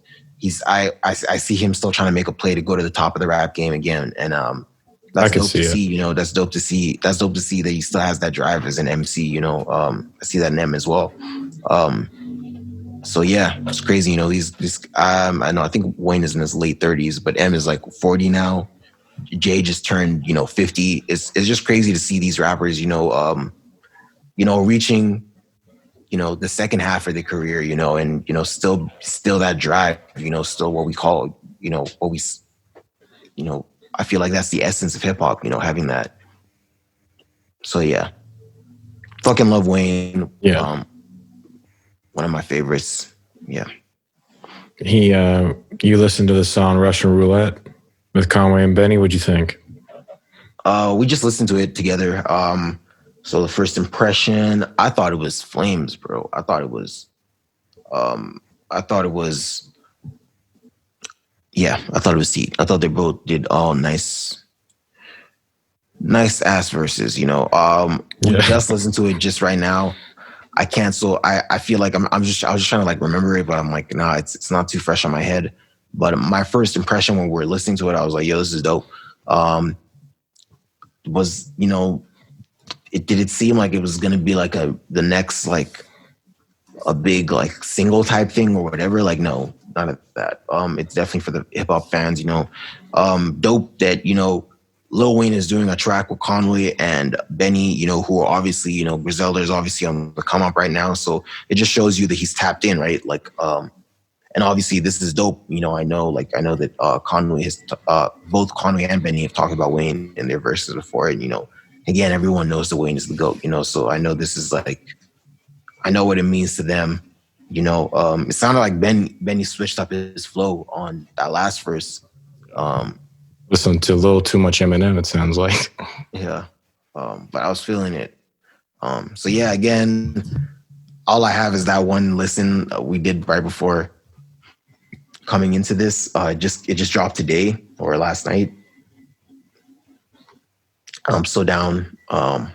I see him still trying to make a play to go to the top of the rap game again. And, that's dope to see, that's dope to see. That's dope to see that he still has that drive as an MC, I see that in M as well. So yeah, it's crazy, I know, I think Wayne is in his late 30s, but M is like 40 now. Jay just turned, 50. It's just crazy to see these rappers, reaching, the second half of their career, and, still that drive, still what we call, I feel like that's the essence of hip hop, having that. So yeah, fucking love Wayne. Yeah. One of my favorites. Yeah. You listened to the song Russian Roulette with Conway and Benny. What'd you think? We just listened to it together. So the first impression, I thought it was flames, bro. I thought it was, yeah, I thought it was heat. I thought they both did all nice ass verses, We Yeah. just listened to it just right now. I can't, so I feel like I was just trying to like remember it, but I'm like, nah, it's not too fresh on my head. But my first impression when we were listening to it, I was like, yo, this is dope. Was, did it seem like it was gonna be like the next like a big like single type thing or whatever? Like, no, none of that. It's definitely for the hip hop fans, dope that, Lil Wayne is doing a track with Conway and Benny, who are obviously, Griselda is obviously on the come up right now. So it just shows you that he's tapped in, right? Like, and obviously this is dope. I know that Conway has, both Conway and Benny have talked about Wayne in their verses before. And, again, everyone knows that Wayne is the GOAT, so I know this is like, I know what it means to them. It sounded like Benny switched up his flow on that last verse. Listen to a little too much Eminem, it sounds like. Yeah. But I was feeling it. So yeah, again, all I have is that one listen we did right before coming into this. It just dropped today or last night. I'm so down. I'm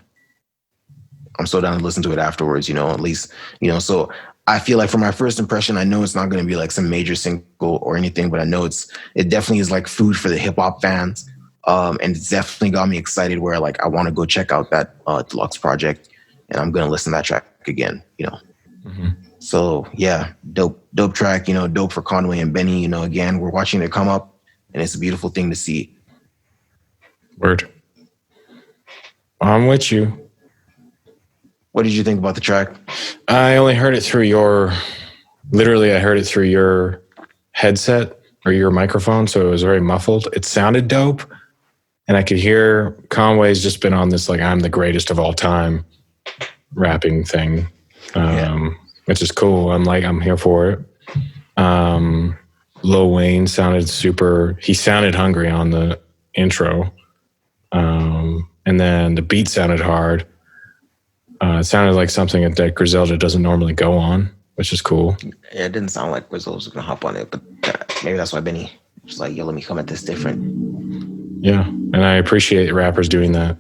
so down to listen to it afterwards, at least, so I feel like for my first impression, I know it's not going to be like some major single or anything, but I know it definitely is like food for the hip hop fans. And it's definitely got me excited where like, I want to go check out that deluxe project and I'm going to listen to that track again, Mm-hmm. So yeah, dope track, dope for Conway and Benny, again, we're watching it come up and it's a beautiful thing to see. Word. I'm with you. What did you think about the track? I only heard it through I heard it through your headset or your microphone, so it was very muffled. It sounded dope, and I could hear Conway's just been on this like I'm the greatest of all time rapping thing, which is cool. I'm here for it. Lil Wayne he sounded hungry on the intro, and then the beat sounded hard. It sounded like something that Griselda doesn't normally go on, which is cool. Yeah, it didn't sound like Griselda was gonna hop on it, but maybe that's why Benny was like, yo, let me come at this different. Yeah, and I appreciate rappers doing that.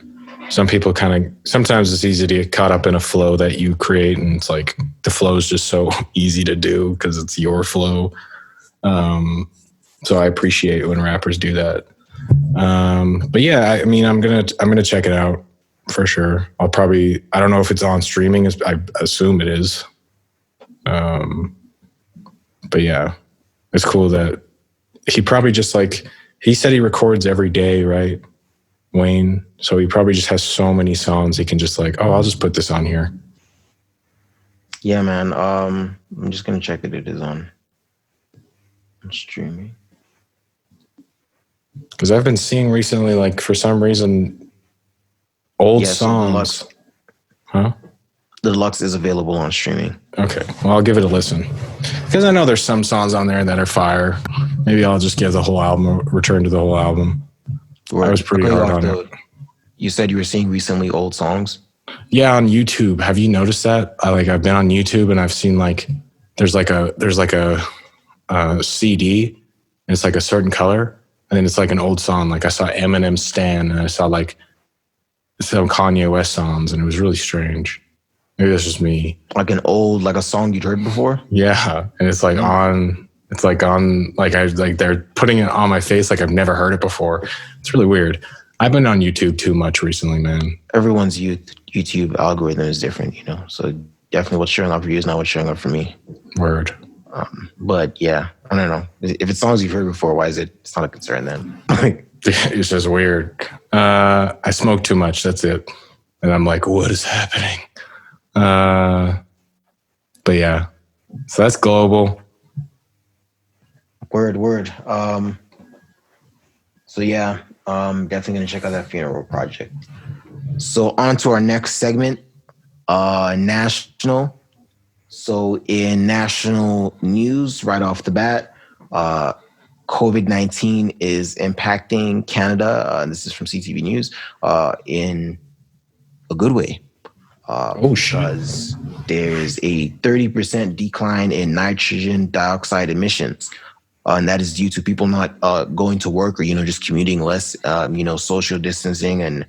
Sometimes it's easy to get caught up in a flow that you create, and it's like the flow is just so easy to do because it's your flow. So I appreciate when rappers do that. But yeah, I'm gonna check it out. For sure. I don't know if it's on streaming. I assume it is. But yeah, it's cool that he probably just he said he records every day, right? Wayne. So he probably just has so many songs. He can just I'll just put this on here. Yeah, man. I'm just going to check it. It is on streaming. Because I've been seeing recently, for some reason, old songs. Huh? The deluxe is available on streaming. Okay. Well, I'll give it a listen. Because I know there's some songs on there that are fire. Maybe I'll just give the whole album, return to the whole album. I was pretty hard on it. You said you were seeing recently old songs? Yeah, on YouTube. Have you noticed that? I've been on YouTube and I've seen there's a CD and it's like a certain color and then it's like an old song. I saw Eminem Stan and I saw some Kanye West songs and it was really strange. Maybe that's just me. Like a song you'd heard before? Yeah. And it's they're putting it on my face like I've never heard it before. It's really weird. I've been on YouTube too much recently, man. Everyone's YouTube algorithm is different, so definitely what's showing up for you is not what's showing up for me. Word. But yeah, I don't know. If it's songs you've heard before, why is it? It's not a concern then. It's just weird. I smoke too much. That's it. And I'm like, what is happening? But yeah, so that's global. Word. So yeah, Definitely gonna check out that funeral project. So on to our next segment, national. So in national news, right off the bat, COVID-19 is impacting Canada. This is from CTV News in a good way. Because there's a 30% decline in nitrogen dioxide emissions. And that is due to people not going to work or, just commuting less, social distancing and,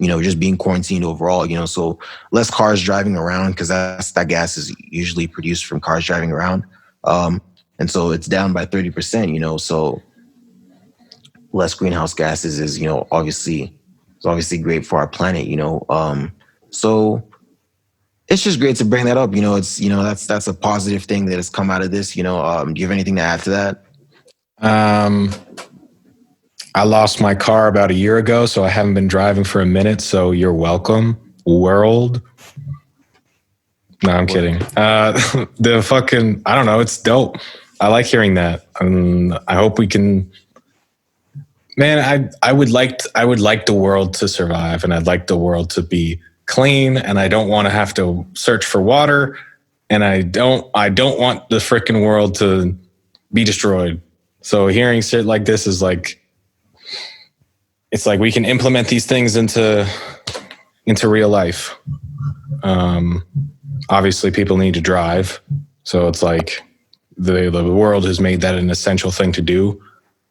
just being quarantined overall, so less cars driving around because that gas is usually produced from cars driving around. And so it's down by 30%, so less greenhouse gases is, obviously great for our planet, so it's just great to bring that up. It's, that's a positive thing that has come out of this, do you have anything to add to that? I lost my car about a year ago, so I haven't been driving for a minute. So you're welcome, world. No, I'm kidding. The fucking, I don't know. It's dope. I like hearing that. I hope we can, man, I would like the world to survive, and I'd like the world to be clean, and I don't want to have to search for water, and I don't want the freaking world to be destroyed. So hearing shit like this is like, it's like we can implement these things into real life. Obviously people need to drive. So it's like the world has made that an essential thing to do.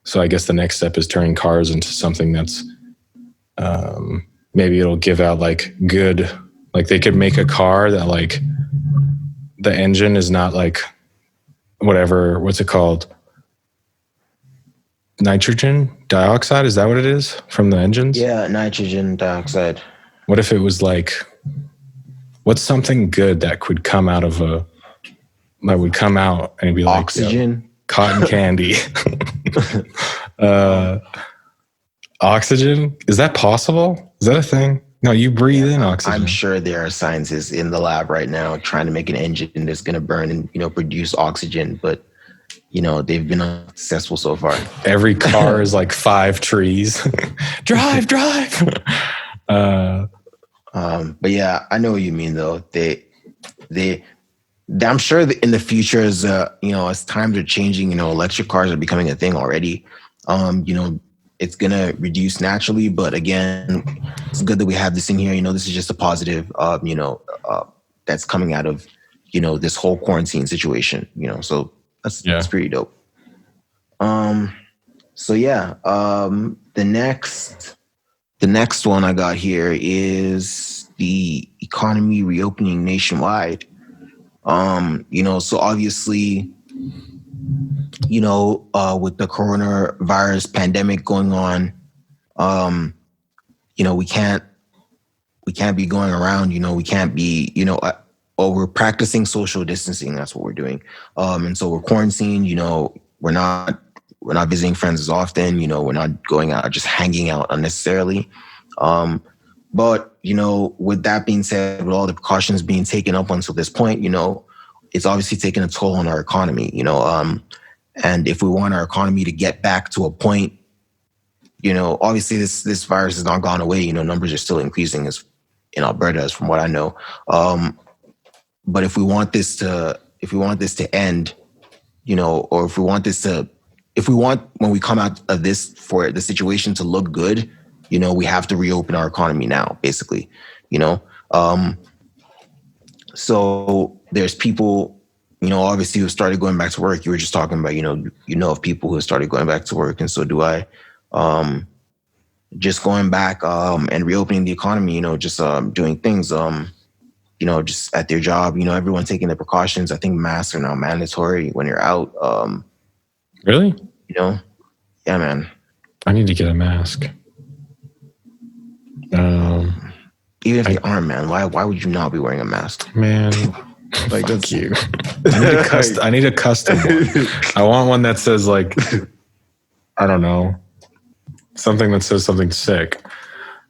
So I guess the next step is turning cars into something that's, maybe it'll give out like good, like they could make a car that like the engine is not like whatever, what's it called? Nitrogen dioxide, is that what it is from the engines? Yeah, nitrogen dioxide. What if it was like, what's something good that could come out of that would come out and it'd be like oxygen, cotton candy. Oxygen, is that possible? Is that a thing? No, you breathe in oxygen. I'm sure there are scientists in the lab right now trying to make an engine that's going to burn and produce oxygen, but they've been unsuccessful so far. Every car is like 5 trees. drive. But yeah, I know what you mean though. I'm sure that in the future, as as times are changing, electric cars are becoming a thing already. It's gonna reduce naturally, but again, it's good that we have this in here. This is just a positive, that's coming out of, this whole quarantine situation. So that's pretty dope. So yeah, the next one I got here is the economy reopening nationwide. So obviously, with the coronavirus pandemic going on, we can't be going around, we can't be, we're practicing social distancing. That's what we're doing. And so we're quarantined, we're not visiting friends as often, we're not going out, just hanging out unnecessarily. But, with that being said, with all the precautions being taken up until this point, it's obviously taken a toll on our economy, and if we want our economy to get back to a point, obviously this virus has not gone away, numbers are still increasing as in Alberta, as from what I know. But if we want this to end, or if we want when we come out of this for the situation to look good, we have to reopen our economy now, basically, so there's people, obviously who started going back to work. You were just talking about, of people who started going back to work. And so do I. Just going back and reopening the economy, just doing things, just at their job, everyone taking the precautions. I think masks are now mandatory when you're out. Really? Yeah, man. I need to get a mask. Even if they aren't, man, why would you not be wearing a mask? Man, like that's you. I need a custom one. I want one that says like, I don't know, something that says something sick.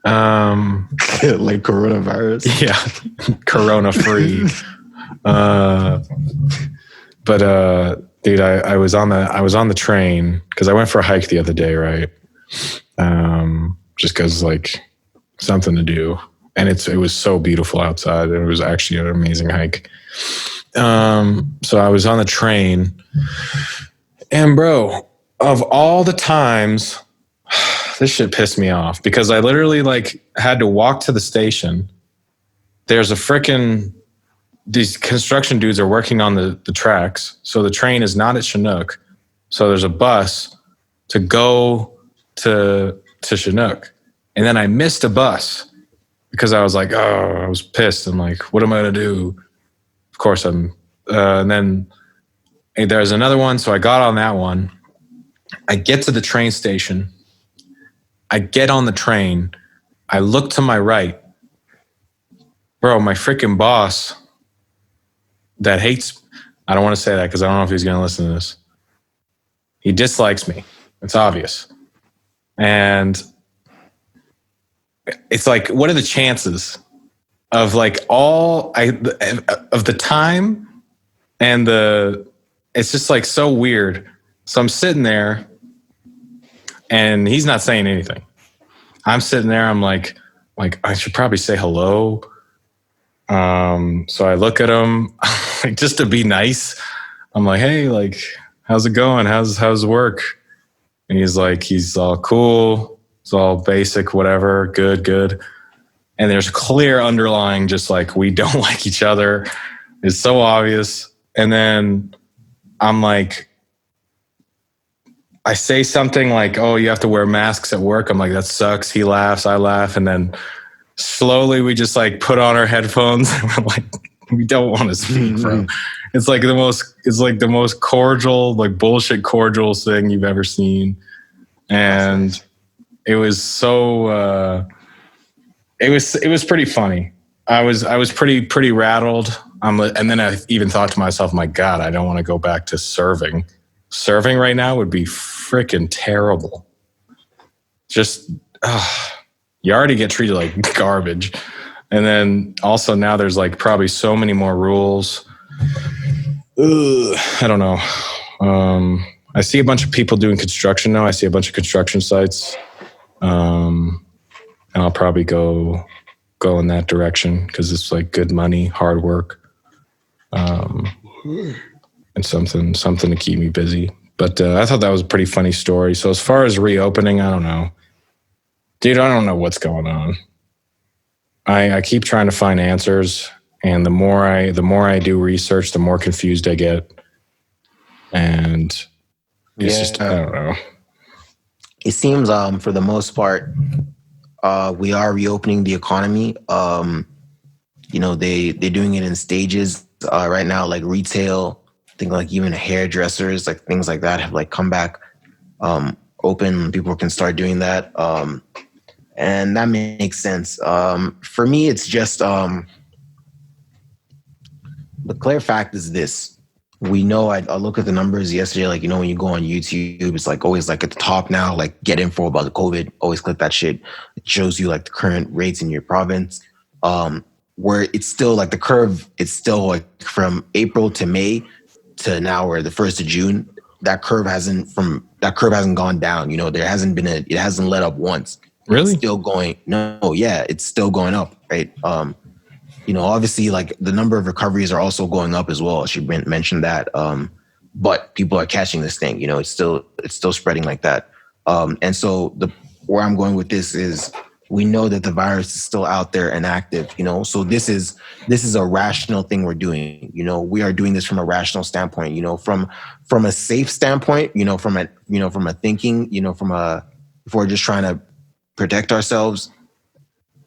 Like coronavirus. Yeah, corona free. But dude, I was on the train because I went for a hike the other day, right? just because like something to do. And it was so beautiful outside. It was actually an amazing hike. So I was on the train, and bro, of all the times, this shit pissed me off because I literally like had to walk to the station. There's a frickin' these construction dudes are working on the tracks. So the train is not at Chinook. So there's a bus to go to Chinook. And then I missed a bus because I was like, oh, I was pissed. I'm like, what am I going to do? Of course and then there's another one. So I got on that one. I get to the train station. I get on the train. I look to my right. Bro, my freaking boss that hates, I don't want to say that because I don't know if he's going to listen to this. He dislikes me. It's obvious. And it's like, what are the chances of like of the time and it's just like so weird. So I'm sitting there and he's not saying anything. I'm sitting there. I'm like I should probably say hello. So I look at him like, just to be nice. I'm like, hey, like, how's it going? How's work? And he's all cool. It's all basic, whatever. Good. And there's clear underlying, just like, we don't like each other. It's so obvious. And then I'm like, I say something like, oh, you have to wear masks at work. I'm like, that sucks. He laughs, I laugh. And then slowly we just like put on our headphones and we're like, we don't want to speak, bro. It's like the most cordial, like bullshit cordial thing you've ever seen. And it was so, it was pretty funny. I was pretty rattled. And then I even thought to myself, my God, I don't want to go back to serving. Serving right now would be freaking terrible. Just, you already get treated like garbage. And then also now there's like probably so many more rules. I don't know. I see a bunch of people doing construction now. I see a bunch of construction sites. And I'll probably go in that direction because it's like good money, hard work. And something to keep me busy. But I thought that was a pretty funny story. So as far as reopening, I don't know. Dude, I don't know what's going on. I keep trying to find answers, and the more I do research, the more confused I get. And it's just, I don't know. It seems for the most part, we are reopening the economy. They're doing it in stages right now, like retail. I think like even hairdressers, like things like that have like come back open. People can start doing that. And that makes sense. For me, it's just the clear fact is this. We know, I look at the numbers yesterday, like, when you go on YouTube, it's like always like at the top now, like get info about the COVID, always click that shit. It shows you like the current rates in your province. Where it's still like the curve, it's still like from April to May to now, or the 1st of June, that curve hasn't gone down. There hasn't been it hasn't let up once. Really? It's still going. No, yeah, it's still going up, right? Obviously, like the number of recoveries are also going up as well. I should mention that. But people are catching this thing. It's still spreading like that. And so where I'm going with this is, we know that the virus is still out there and active. So this is a rational thing we're doing. We are doing this from a rational standpoint. From a safe standpoint. From a thinking. If we're just trying to protect ourselves.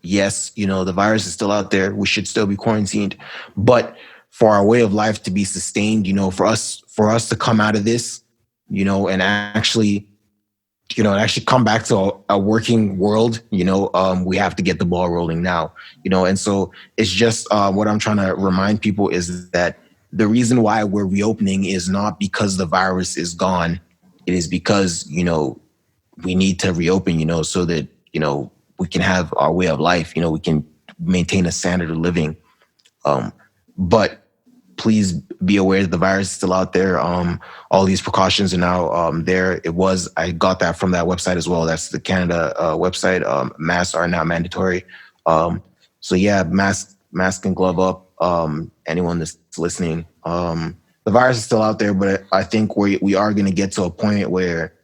Yes, the virus is still out there. We should still be quarantined. But for our way of life to be sustained, for us to come out of this, and actually come back to a working world, we have to get the ball rolling now, and so it's just what I'm trying to remind people is that the reason why we're reopening is not because the virus is gone. It is because, we need to reopen, so that, we can have our way of life, we can maintain a standard of living. But please be aware that the virus is still out there. All these precautions are now there. I got that from that website as well. That's the Canada website. Masks are now mandatory. So yeah, mask and glove up. Anyone that's listening, the virus is still out there, but I think we are going to get to a point where,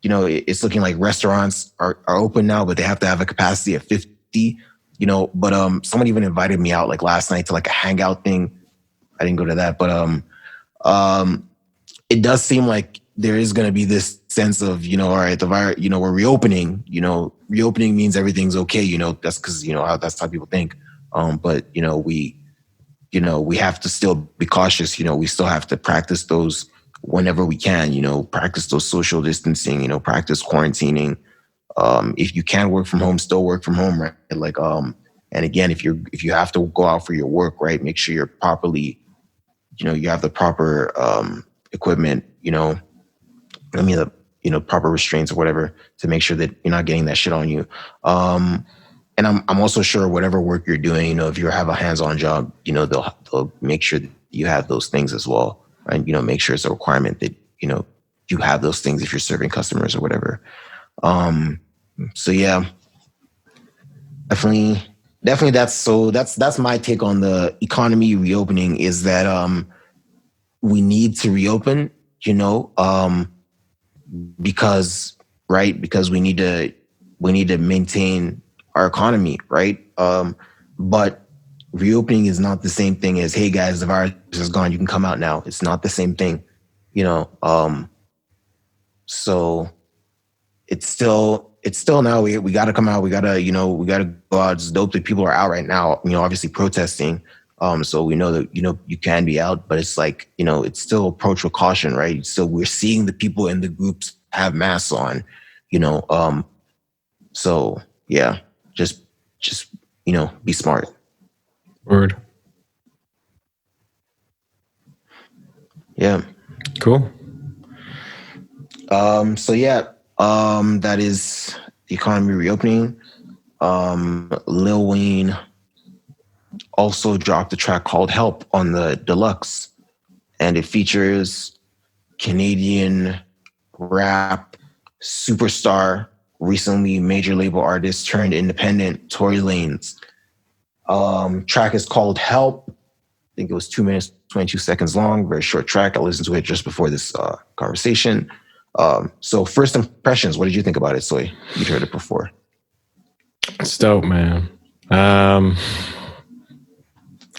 you know, it's looking like restaurants are open now, but they have to have a capacity of 50. You know, but someone even invited me out like last night to like a hangout thing. I didn't go to that, but it does seem like there is going to be this sense of, you know, all right, the virus, you know, we're reopening. You know, reopening means everything's okay. You know, that's because, you know, that's how people think. But you know, we have to still be cautious. You know, we still have to practice those whenever we can. You know, practice those social distancing. You know, practice quarantining. If you can work from home, still work from home, right? Like, and again, if you have to go out for your work, right, make sure you're properly, you know, you have the proper equipment, you know, I mean, proper restraints or whatever to make sure that you're not getting that shit on you. And I'm also sure whatever work you're doing, you know, if you have a hands-on job, you know, they'll make sure that you have those things as well, right? You know, make sure it's a requirement that, you know, you have those things if you're serving customers or whatever. So yeah, definitely that's my take on the economy reopening, is that we need to reopen, you know, because we need to maintain our economy, right? But reopening is not the same thing as, hey guys, the virus is gone, you can come out now. It's not the same thing, you know. So it's still now we got to come out. We got to go out. It's dope that people are out right now, you know, obviously protesting. So we know that, you know, you can be out, but it's like, you know, it's still approach with caution, right? So we're seeing the people in the groups have masks on, you know. So yeah, just you know, be smart. Word. Yeah. Cool. So yeah, that is the economy reopening. Lil Wayne also dropped a track called Help on the Deluxe, and it features Canadian rap superstar, recently major label artist turned independent, Tory Lanez. Track is called Help. I think it was 2 minutes, 22 seconds long, very short track. I listened to it just before this conversation. So first impressions, what did you think about it, Soy? You'd heard it before. It's dope, man.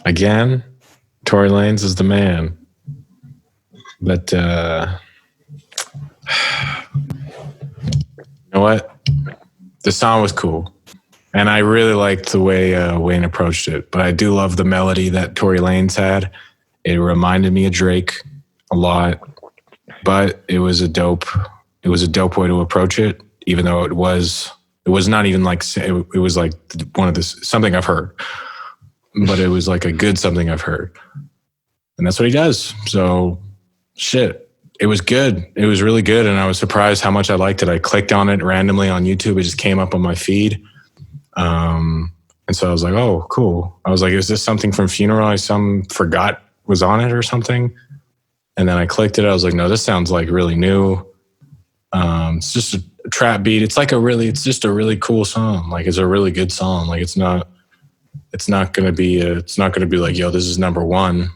Again, Tory Lanez is the man. But you know what? The song was cool. And I really liked the way Wayne approached it. But I do love the melody that Tory Lanez had. It reminded me of Drake a lot. But it was a dope way to approach it, even though it was not even like, it was like one of this, something I've heard. But it was like a good something I've heard. And that's what he does. So shit, it was good. It was really good. And I was surprised how much I liked it. I clicked on it randomly on YouTube. It just came up on my feed. And so I was like, oh, cool. I was like, is this something from Funeral? I forgot was on it or something. And then I clicked it. I was like, no, this sounds like really new. It's just a trap beat. It's just a really cool song. Like, it's a really good song. Like, it's not going to be like, yo, this is number one.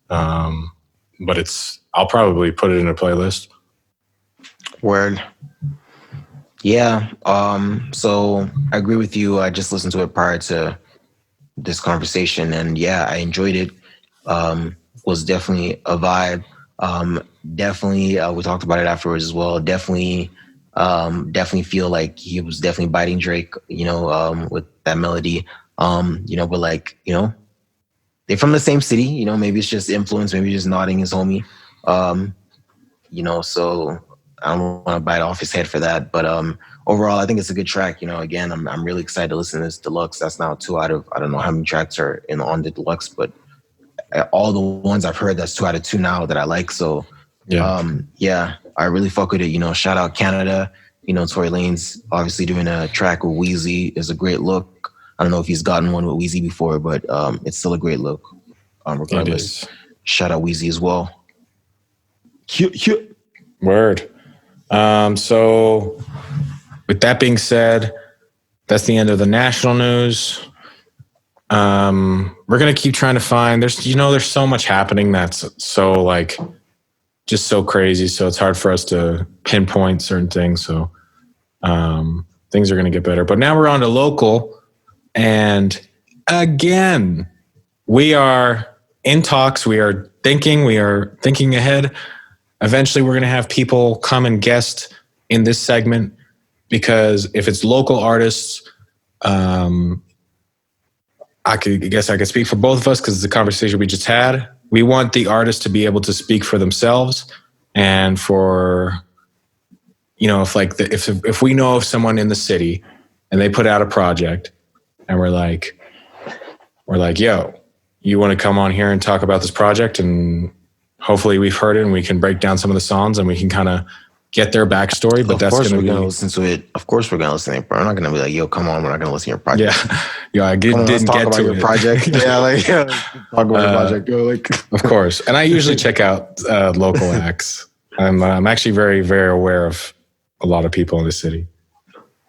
But I'll probably put it in a playlist. Word. Yeah. So I agree with you. I just listened to it prior to this conversation, and yeah, I enjoyed it. Was definitely a vibe. Definitely, we talked about it afterwards as well. Definitely feel like he was definitely biting Drake, you know, with that melody. You know, but like, you know, they're from the same city, you know, maybe it's just influence, maybe just nodding his homie. You know, so I don't want to bite off his head for that. But overall, I think it's a good track. You know, again, I'm really excited to listen to this Deluxe. That's now 2 out of, I don't know how many tracks are on the Deluxe, but all the ones I've heard, that's 2 out of 2 now that I like. So yeah, I really fuck with it. You know, shout out Canada. You know, Tory Lanez obviously doing a track with Weezy is a great look. I don't know if he's gotten one with Weezy before, but it's still a great look. Regardless, Shout out Wheezy as well. Word. So with that being said, that's the end of the national news. We're gonna keep trying to find. There's so much happening that's so like just so crazy. So it's hard for us to pinpoint certain things. So things are gonna get better. But now we're on to local, and again, we are in talks. We are thinking ahead. Eventually, we're gonna have people come and guest in this segment because if it's local artists, I guess I could speak for both of us because it's a conversation we just had. We want the artists to be able to speak for themselves, and for, you know, if we know of someone in the city and they put out a project, and we're like, yo, you want to come on here and talk about this project, and hopefully we've heard it and we can break down some of the songs and we can kind of get their backstory. But Of course we're gonna listen to it. Of course we're gonna listen to it, bro. I'm not gonna be like, yo, come on, we're not gonna listen to your project. Yeah, I didn't get to your it. project. Yeah, talk about your project. Yo, like, of course. And I usually check out local acts. I'm actually very, very aware of a lot of people in the city.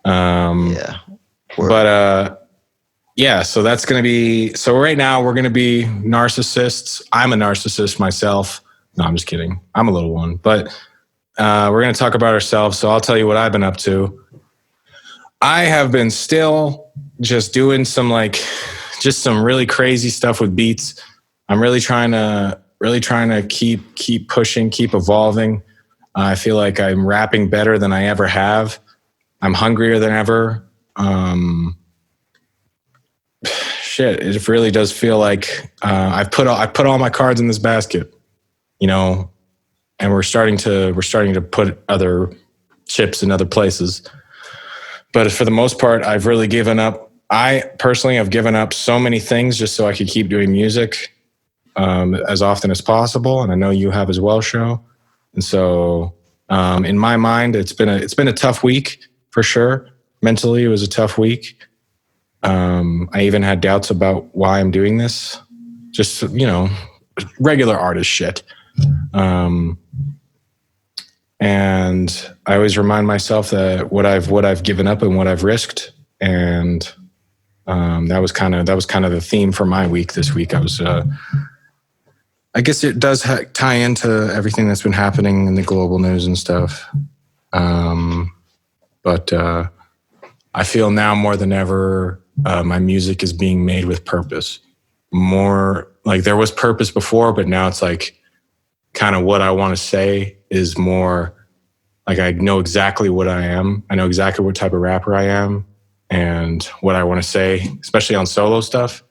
Yeah. But yeah, so that's going to be, so right now we're going to be narcissists. I'm a narcissist myself. No, I'm just kidding. I'm a little one, but we're going to talk about ourselves. So I'll tell you what I've been up to. I have been still just doing some really crazy stuff with beats. I'm really trying to keep pushing, keep evolving. I feel like I'm rapping better than I ever have. I'm hungrier than ever. Shit, it really does feel like I put all my cards in this basket, you know, and we're starting to put other chips in other places. But for the most part, I've really given up. I personally have given up so many things just so I could keep doing music as often as possible, and I know you have as well, Show. And so, in my mind, it's been a tough week for sure. Mentally, it was a tough week. I even had doubts about why I'm doing this. Just, you know, regular artist shit. And I always remind myself that what I've given up and what I've risked. And that was kind of the theme for my week this week. I guess it does tie into everything that's been happening in the global news and stuff. But I feel now more than ever, my music is being made with purpose. More like there was purpose before, but now it's like kind of what I want to say is more like I know exactly what I am. I know exactly what type of rapper I am and what I want to say, especially on solo stuff.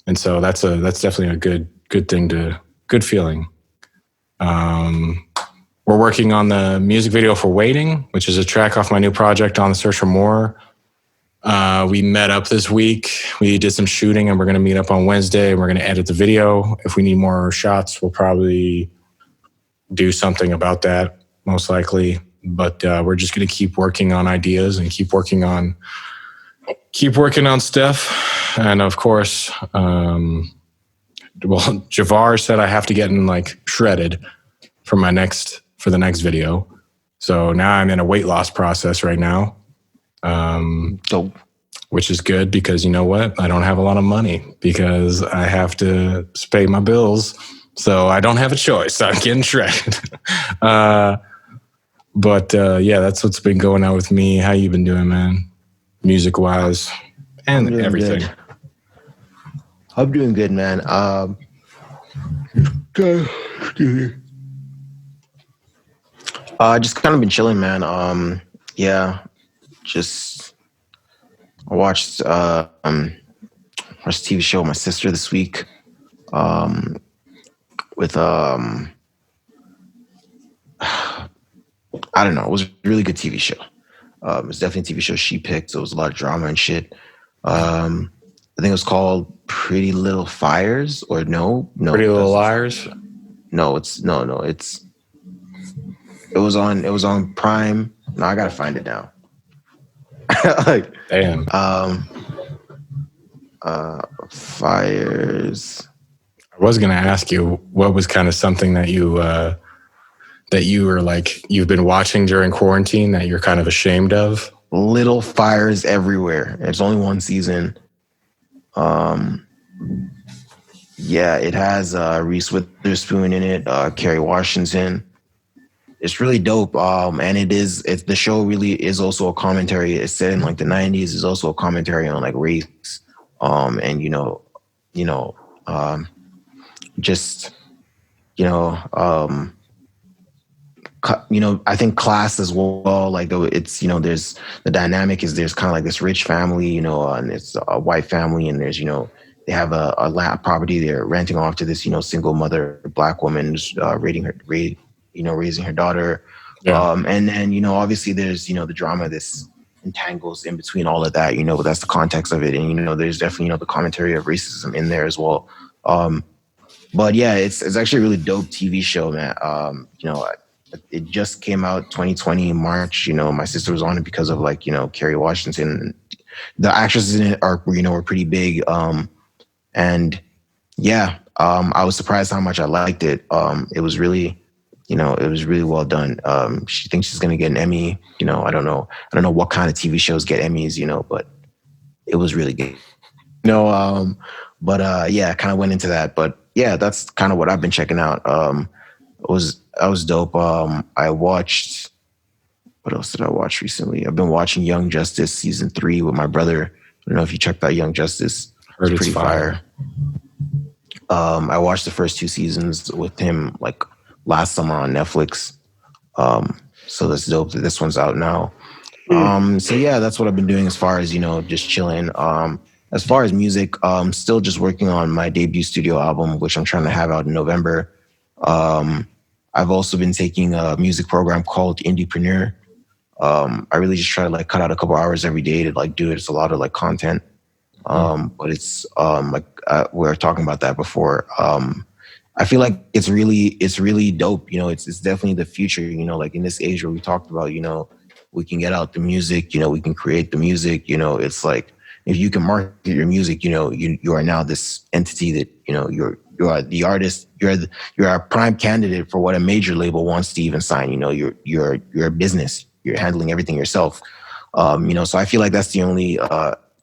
And so that's definitely a good feeling. We're working on the music video for Waiting, which is a track off my new project, On the Search for More. We met up this week. We did some shooting and we're going to meet up on Wednesday and we're going to edit the video. If we need more shots, we'll probably do something about that, most likely. But we're just going to keep working on ideas and keep working on stuff. And of course, Javar said I have to get in like shredded for the next video. So now I'm in a weight loss process right now. Which is good because you know what? I don't have a lot of money because I have to pay my bills. So I don't have a choice. I'm getting shredded. But yeah, that's what's been going on with me. How you been doing, man? Music wise and everything. Good. I'm doing good, man. Just kind of been chilling, man. Yeah, just I watched TV show with my sister this week. With I don't know, it was a really good TV show. It was definitely a TV show she picked. So it was a lot of drama and shit. I think it was called Pretty Little Fires, or no, Pretty Little Liars. No, it's it was on Prime. No, I gotta find it now. Like, damn. Fires. I was going to ask you, what was kind of something that you were like, you've been watching during quarantine that you're kind of ashamed of? Little Fires Everywhere. It's only one season. Yeah, it has Reese Witherspoon in it, Kerry Washington. It's really dope. And the show really is also a commentary. It's set in like the 90s. It's also a commentary on like race. And just, I think class as well. Like it's, there's the dynamic is there's kind of like this rich family, and it's a white family, and there's, they have a land property they're renting off to this, single mother, Black woman, raising her daughter. Yeah. And then, obviously there's, the drama this entangles in between all of that, but that's the context of it. And, there's definitely, the commentary of racism in there as well. But yeah, it's actually a really dope TV show, man. It just came out 2020 in March. My sister was on it because of like, Kerry Washington. The actresses in it are, were pretty big. And yeah, I was surprised how much I liked it. It was really, it was really well done. She thinks she's going to get an Emmy. I don't know what kind of TV shows get Emmys, but it was really good. Yeah, I kind of went into that. But yeah, that's kind of what I've been checking out. That was dope. I watched, what else did I watch recently? I've been watching Young Justice season 3 with my brother. I don't know if you checked out Young Justice. Heard it's pretty fire. I watched the first 2 seasons with him like last summer on Netflix. So that's dope that this one's out now. So yeah, that's what I've been doing as far as, just chilling. As far as music, still just working on my debut studio album, which I'm trying to have out in November. I've also been taking a music program called Indiepreneur. I really just try to like cut out a couple hours every day to like do it. It's a lot of like content. But it's we were talking about that before. I feel like it's really dope. It's definitely the future, like in this age where we talked about, we can get out the music, we can create the music, it's like, if you can market your music, you are now this entity that, you are the artist, you're a prime candidate for what a major label wants to even sign. You're a business, you're handling everything yourself. So I feel like that's the only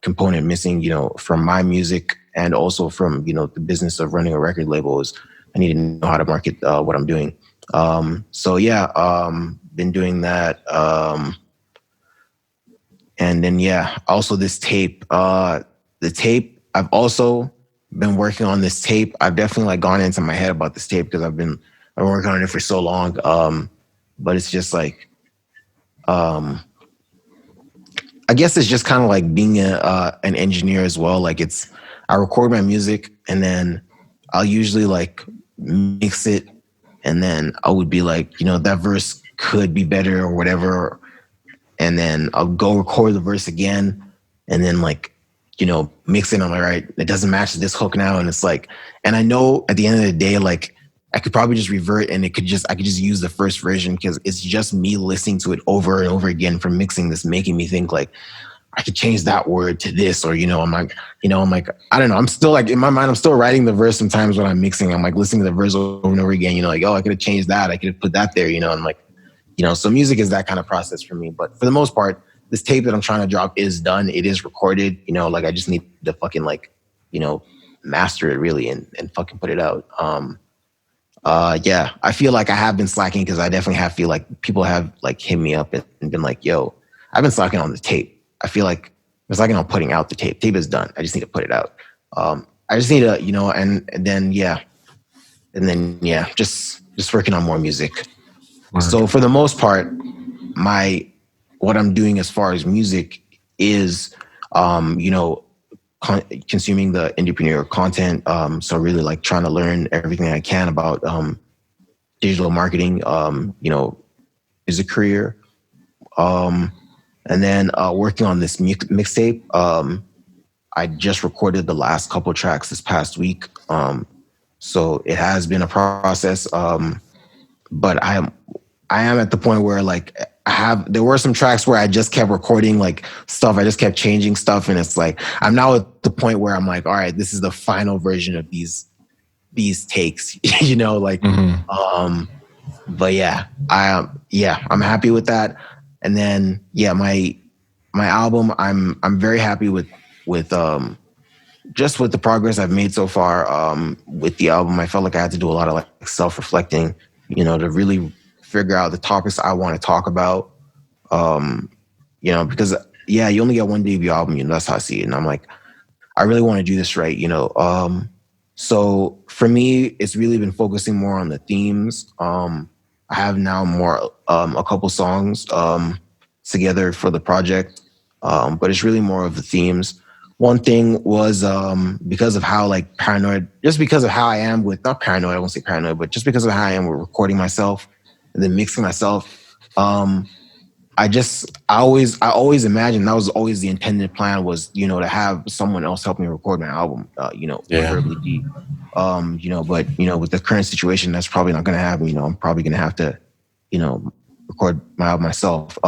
component missing, from my music and also from, the business of running a record label is I need to know how to market what I'm doing. So yeah, been doing that. And then, yeah, also this tape, the tape, I've also been working on this tape. I've definitely like gone into my head about this tape because I've been working on it for so long. But it's just like, I guess it's just kind of like being an engineer as well. Like I record my music and then I'll usually like mix it. And then I would be like, that verse could be better or whatever. And then I'll go record the verse again and then like, mix it. I'm like, all right, it doesn't match this hook now. And it's like, and I know at the end of the day, like I could probably just revert and I could just use the first version because it's just me listening to it over and over again from mixing this, making me think like I could change that word to this, or, I'm like, I don't know. I'm still like in my mind, I'm still writing the verse sometimes when I'm mixing. I'm like listening to the verse over and over again, like, oh, I could have changed that. I could have put that there, and like, so music is that kind of process for me. But for the most part, this tape that I'm trying to drop is done. It is recorded, like I just need to fucking like, master it really and fucking put it out. Yeah, I feel like I have been slacking because I definitely feel like people have like hit me up and been like, yo, I've been slacking on the tape. I feel like I'm slacking on putting out the tape. Tape is done. I just need to put it out. I just need to, and then just working on more music. So for the most part, what I'm doing as far as music is, consuming the Indiepreneur content. So really like trying to learn everything I can about digital marketing, is a career. And then working on this mixtape. I just recorded the last couple tracks this past week. So it has been a process. But I am at the point where like there were some tracks where I just kept recording like stuff. I just kept changing stuff. And it's like, I'm now at the point where I'm like, all right, this is the final version of these these takes, you know, like, but yeah, I'm happy with that. And then, yeah, my album, I'm very happy with, just with the progress I've made so far. With the album, I felt like I had to do a lot of like self-reflecting, you know, to really figure out the topics I want to talk about. You know, because yeah, you only get one debut album, you know, that's how I see it. And I'm like, I really want to do this right, you know. So for me, it's really been focusing more on the themes. I have now more a couple songs together for the project, but it's really more of the themes. One thing was because of how like paranoid, just because of how I am with, not paranoid, I won't say paranoid, but just because of how I am with recording myself and then mixing myself. I always imagined, that was always the intended plan, was, you know, to have someone else help me record my album, you know, preferably D. You know, but, you know, with the current situation, that's probably not going to happen. You know, I'm probably going to have to, you know, record my album myself.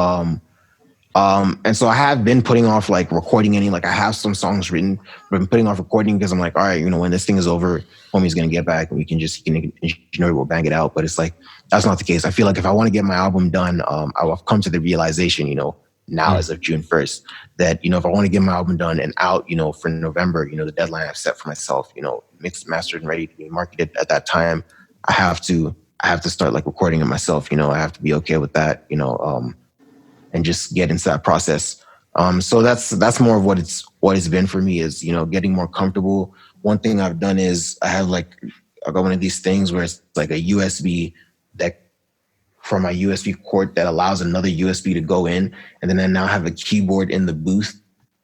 And so I have been putting off like recording any, like I have some songs written, but I'm putting off recording because I'm like, all right, you know, when this thing is over, homie's going to get back and we'll bang it out. But it's like, that's not the case. I feel like if I want to get my album done, I've come to the realization, you know, now as of June 1st, that, you know, if I want to get my album done and out, you know, for November, you know, the deadline I've set for myself, you know, mixed, mastered, and ready to be marketed at that time, I have to start like recording it myself. You know, I have to be okay with that, you know, and just get into that process. So that's more of what it's been for me, is, you know, getting more comfortable. One thing I've done is I got one of these things where it's like a USB that from my USB port that allows another USB to go in. And then I now have a keyboard in the booth,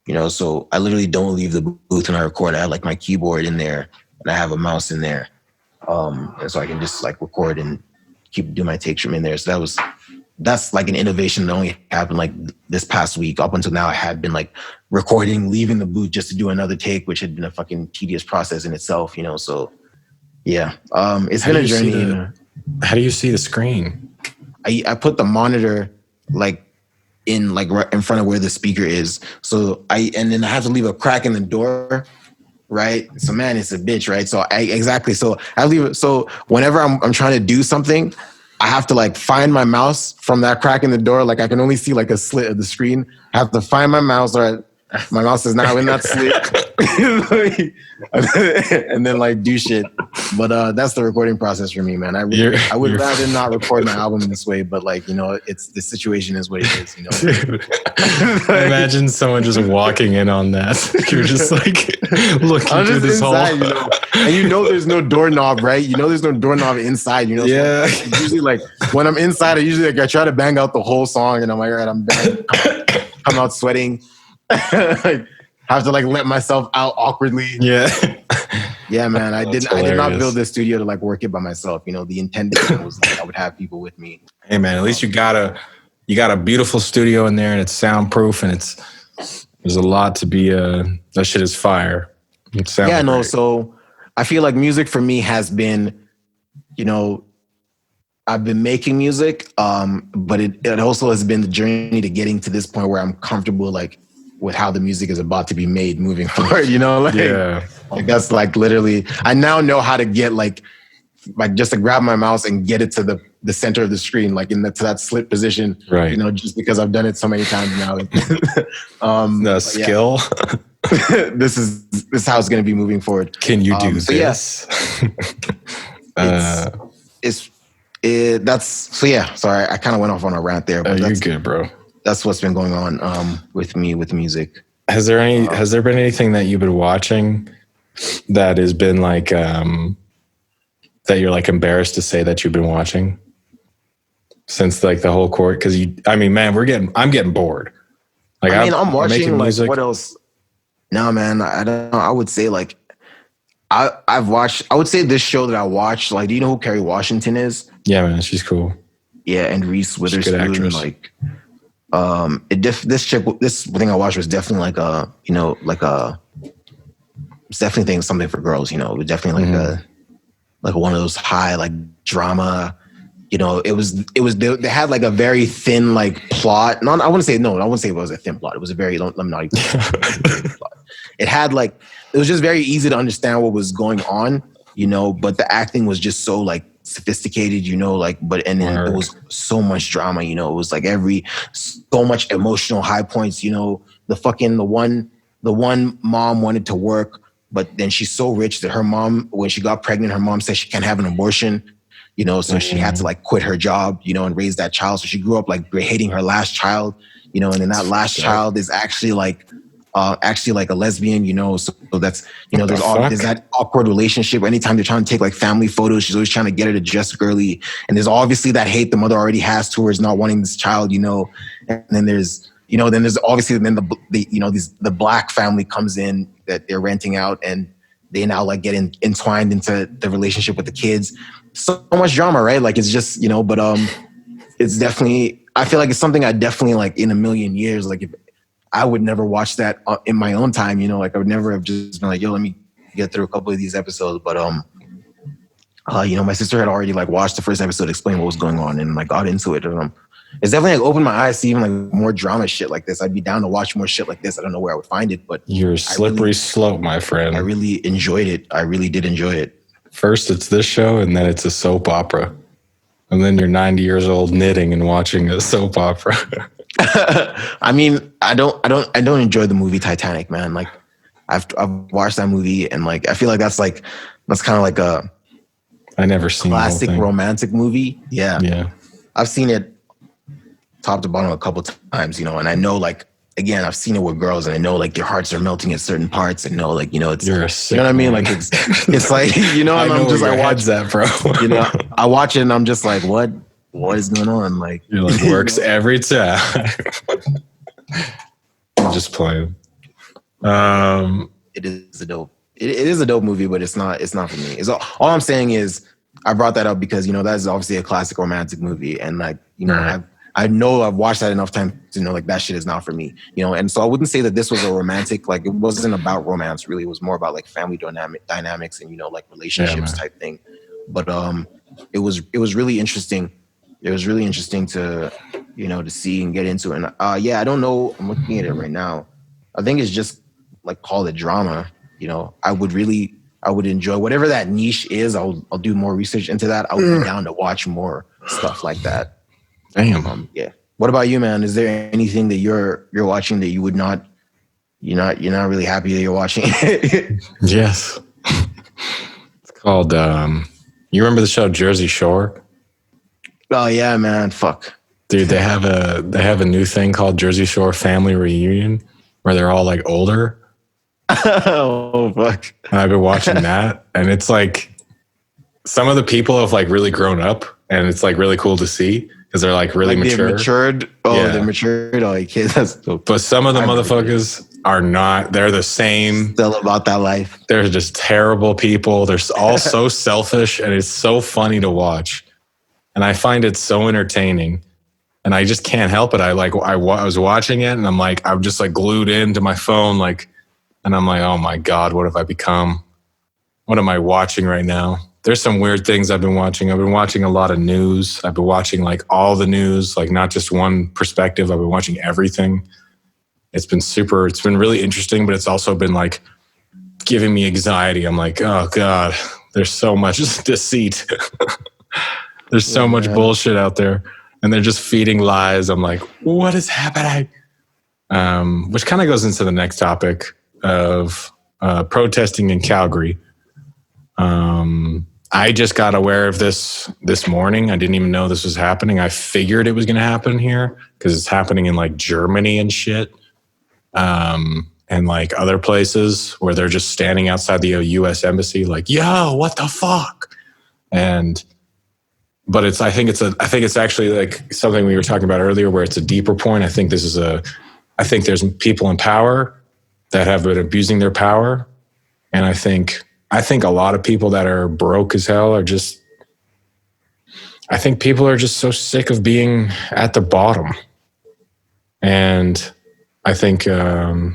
you know, so I literally don't leave the booth when I record. I have like my keyboard in there and I have a mouse in there. And so I can just like record and keep doing my takes from in there. So that's like an innovation that only happened like this past week. Up until now, I had been like recording, leaving the booth just to do another take, which had been a fucking tedious process in itself, you know? So yeah, it's been a journey. How do you see the screen? I put the monitor like in like right in front of where the speaker is. So and then I have to leave a crack in the door, right? So man, it's a bitch, right? So I leave it. So whenever I'm trying to do something, I have to like find my mouse from that crack in the door. Like I can only see like a slit of the screen. I have to find my mouse. All right, my mouse is now in that slit. And then like do shit. But that's the recording process for me, man. I would rather not record my album this way, but like, you know, the situation is what it is, you know. Imagine someone just walking in on that. You're just like looking through this inside, hole. you know? And you know there's no doorknob, right? You know there's no doorknob inside, you know? Yeah. So usually like when I'm inside, I try to bang out the whole song and I'm like, all right, I'm banging, come out sweating. Like, have to like let myself out awkwardly. Yeah. Yeah, man. I did not build this studio to like work it by myself. You know, the intended thing was like I would have people with me. Hey man, at least you got a beautiful studio in there and it's soundproof and there's a lot to be that shit is fire. Yeah, no, great. So I feel like music for me has been, you know, I've been making music, but it also has been the journey to getting to this point where I'm comfortable like with how the music is about to be made moving forward, you know? Like, yeah. Like that's like literally, I now know how to get like just to grab my mouse and get it to the center of the screen, like to that slit position, right? You know, just because I've done it so many times now. The skill. This is how it's going to be moving forward. Can you do this? Yeah. Sorry, I kind of went off on a rant there. But you're good, bro. That's what's been going on with me with music. Has there been anything that you've been watching that has been like that you're like embarrassed to say that you've been watching since like the whole court? Because man, I'm getting bored. Like I'm watching like music. What else? No, man, I don't know. I would say like I've watched. I would say this show that I watched. Like, do you know who Kerry Washington is? Yeah, man, she's cool. Yeah, and Reese Witherspoon. Like, this thing I watched was definitely it's definitely something for girls. You know, it was definitely like one of those high like drama. You know, they had like a very thin like plot. I wouldn't say it was a thin plot. It was a very plot. It had like, it was just very easy to understand what was going on. you know, but the acting was just so like sophisticated, you know, like, but and then it was so much drama, you know, it was like so much emotional high points, you know, the one mom wanted to work, but then she's so rich that her mom, when she got pregnant, her mom said she can't have an abortion, you know, so she had to like quit her job, you know, and raise that child. So she grew up like hating her last child, you know, and then that last child is actually like a lesbian, you know, so that's, you know, there's that awkward relationship. Anytime they're trying to take like family photos, she's always trying to get her to dress girly. And there's obviously that hate the mother already has towards not wanting this child, you know. And then there's obviously then the black family comes in that they're renting out, and they now like get entwined into the relationship with the kids. So much drama, right? Like it's just, you know, but it's definitely, I feel like it's something I definitely like in a million years, like if I would never watch that in my own time, you know, like I would never have just been like, yo, let me get through a couple of these episodes. But, you know, my sister had already like watched the first episode, explain what was going on, and like got into it. And it's definitely like opened my eyes to even like more drama shit like this. I'd be down to watch more shit like this. I don't know where I would find it, but you're a slippery slope, my friend. I really enjoyed it. I really did enjoy it. First it's this show, and then it's a soap opera. And then you're 90 years old knitting and watching a soap opera. I mean, I don't enjoy the movie Titanic, man. Like I've watched that movie, and like I feel like that's kind of like a I never seen classic romantic movie. Yeah. Yeah. I've seen it top to bottom a couple times, you know, and I know like again, I've seen it with girls, and I know like their hearts are melting at certain parts, and know like, you know, it's, you're a sick, you know what I mean? man. Like it's like, you know, and I'm just like, watch that, bro. You know, I watch it and I'm just like, what is going on? Like, you're like, works every time. I'm just playing. It is a dope. It is a dope movie, but it's not for me. It's all I'm saying is I brought that up because, you know, that is obviously a classic romantic movie, and like, you know, I know I've watched that enough times to know like that shit is not for me, you know. And so I wouldn't say that this was a romantic, like it wasn't about romance really. It was more about like family dynamics and, you know, like relationships type thing. But it was really interesting. It was really interesting to, you know, to see and get into. And yeah, I don't know. I'm looking at it right now. I think it's just like call it drama. You know, I would enjoy whatever that niche is. I'll do more research into that. I would be down to watch more stuff like that. Damn. Yeah. What about you, man? Is there anything that you're watching that you would not, you're not really happy that you're watching? Yes. It's called, you remember the show Jersey Shore? Oh yeah, man. Fuck. Dude, they have a new thing called Jersey Shore Family Reunion where they're all like older. Oh fuck. And I've been watching that, and it's like some of the people have like really grown up, and it's like really cool to see because they're like really mature. They're matured. Oh, yeah. They're matured. Oh, kids. That's dope. But some of the motherfuckers are not. They're the same. Still about that life. They're just terrible people. They're all so selfish, and it's so funny to watch. And I find it so entertaining. And I just can't help it. I was watching it, and I'm just like glued into my phone, like, and I'm like, oh my God, what have I become? What am I watching right now? There's some weird things I've been watching. I've been watching a lot of news. I've been watching like all the news, like not just one perspective. I've been watching everything. It's been really interesting, but it's also been like giving me anxiety. I'm like, oh God, there's so much deceit. There's so much bullshit out there, and they're just feeding lies. I'm like, what is happening? Which kind of goes into the next topic of protesting in Calgary. I just got aware of this morning. I didn't even know this was happening. I figured it was going to happen here because it's happening in like Germany and shit. And like other places where they're just standing outside the U.S. embassy, like, yo, what the fuck? But I think it's actually like something we were talking about earlier, where it's a deeper point. I think there's people in power that have been abusing their power, and I think a lot of people that are broke as hell are just. I think people are just so sick of being at the bottom, and I think I'm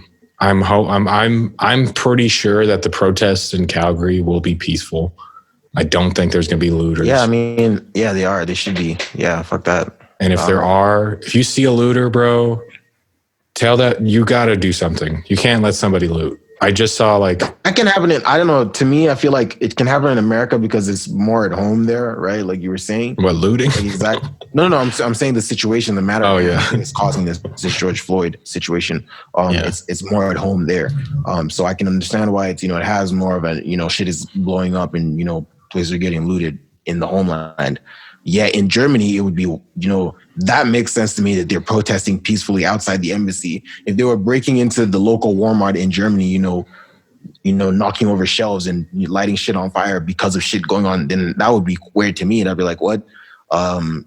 pretty sure that the protests in Calgary will be peaceful. I don't think there's going to be looters. Yeah, I mean, yeah, they are. They should be. Yeah, fuck that. And if you see a looter, bro, tell that you got to do something. You can't let somebody loot. I just saw like That can happen in, I don't know. To me, I feel like it can happen in America because it's more at home there, right? Like you were saying. what looting. Like exactly. No. I'm saying the situation, the matter. Oh, yeah. Is causing this George Floyd situation. Yeah. It's more at home there. So I can understand why it's, it has more of a, shit is blowing up and, places are getting looted in the homeland. Yeah, in Germany, it would be, that makes sense to me that they're protesting peacefully outside the embassy. If they were breaking into the local Walmart in Germany, knocking over shelves and lighting shit on fire because of shit going on, then that would be weird to me. And I'd be like, what?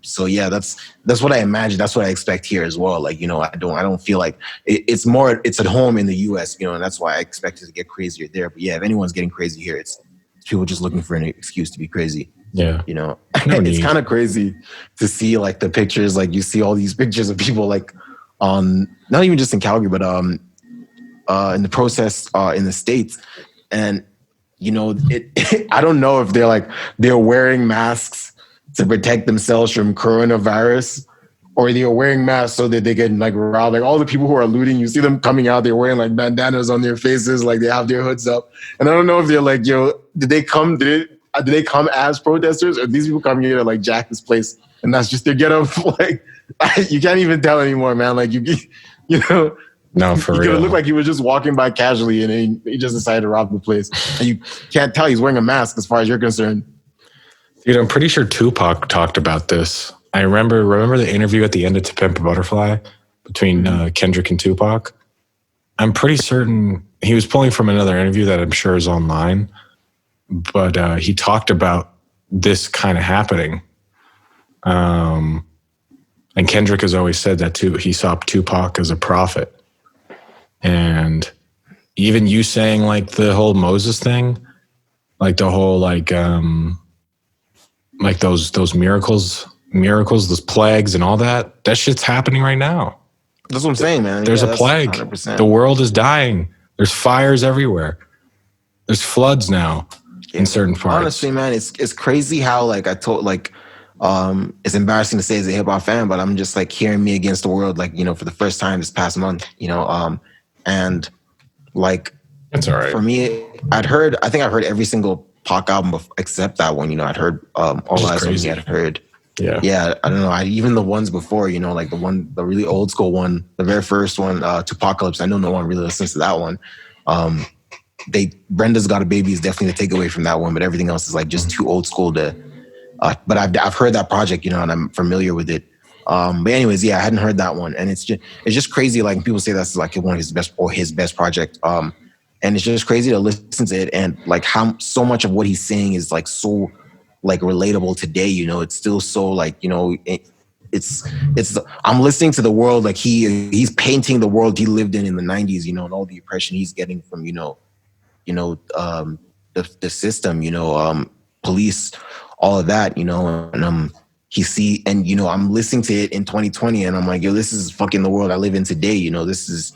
So yeah, that's what I imagine. That's what I expect here as well. Like, I don't feel like it's at home in the US, and that's why I expect it to get crazier there. But yeah, if anyone's getting crazy here, it's people just looking for an excuse to be crazy. Yeah. It's kind of crazy to see like the pictures, like you see all these pictures of people like on, not even just in Calgary, but in the process in the States. And, I don't know if they're wearing masks to protect themselves from coronavirus, or they're wearing masks so that they get like robbed. Like all the people who are looting, you see them coming out, they're wearing like bandanas on their faces, like they have their hoods up. And I don't know if they're like, did they come as protesters, or these people coming here to like jack this place? And that's just their get up. Like you can't even tell anymore, man. Like No, for real. It looked like he was just walking by casually and he just decided to rob the place. And you can't tell he's wearing a mask as far as you're concerned. Dude, I'm pretty sure Tupac talked about this. I remember the interview at the end of To Pimp a Butterfly between Kendrick and Tupac. I'm pretty certain he was pulling from another interview that I'm sure is online, but he talked about this kind of happening. And Kendrick has always said that too. He saw Tupac as a prophet. And even you saying like the whole Moses thing, like the whole like those miracles, those plagues and all that shit's happening right now. That's what I'm saying, man. There's a plague. 100%. The world is dying. There's fires everywhere. There's floods now in certain parts. Honestly, man, it's crazy how like I told like it's embarrassing to say as a hip hop fan, but I'm just like hearing Me Against the World, like, for the first time this past month, and like, that's all right. For me, I think I've heard every single Pac album except that one. I'd heard all the last ones I'd heard. Yeah. I don't know. Even the ones before, like the really old school one, the very first one, Tupacalypse. I know no one really listens to that one. Brenda's Got a Baby is definitely the takeaway from that one, but everything else is like just too old school to. But I've heard that project, and I'm familiar with it. But anyways, yeah, I hadn't heard that one, and it's just crazy. Like people say that's like one of his best project. And it's just crazy to listen to it, and like how so much of what he's saying is like so like relatable today. It's still so like it's. I'm listening to the world like he's painting the world he lived in the 90s. And all the oppression he's getting from the system. Police, all of that. And I'm listening to it in 2020, and I'm like, yo, this is fucking the world I live in today. This is,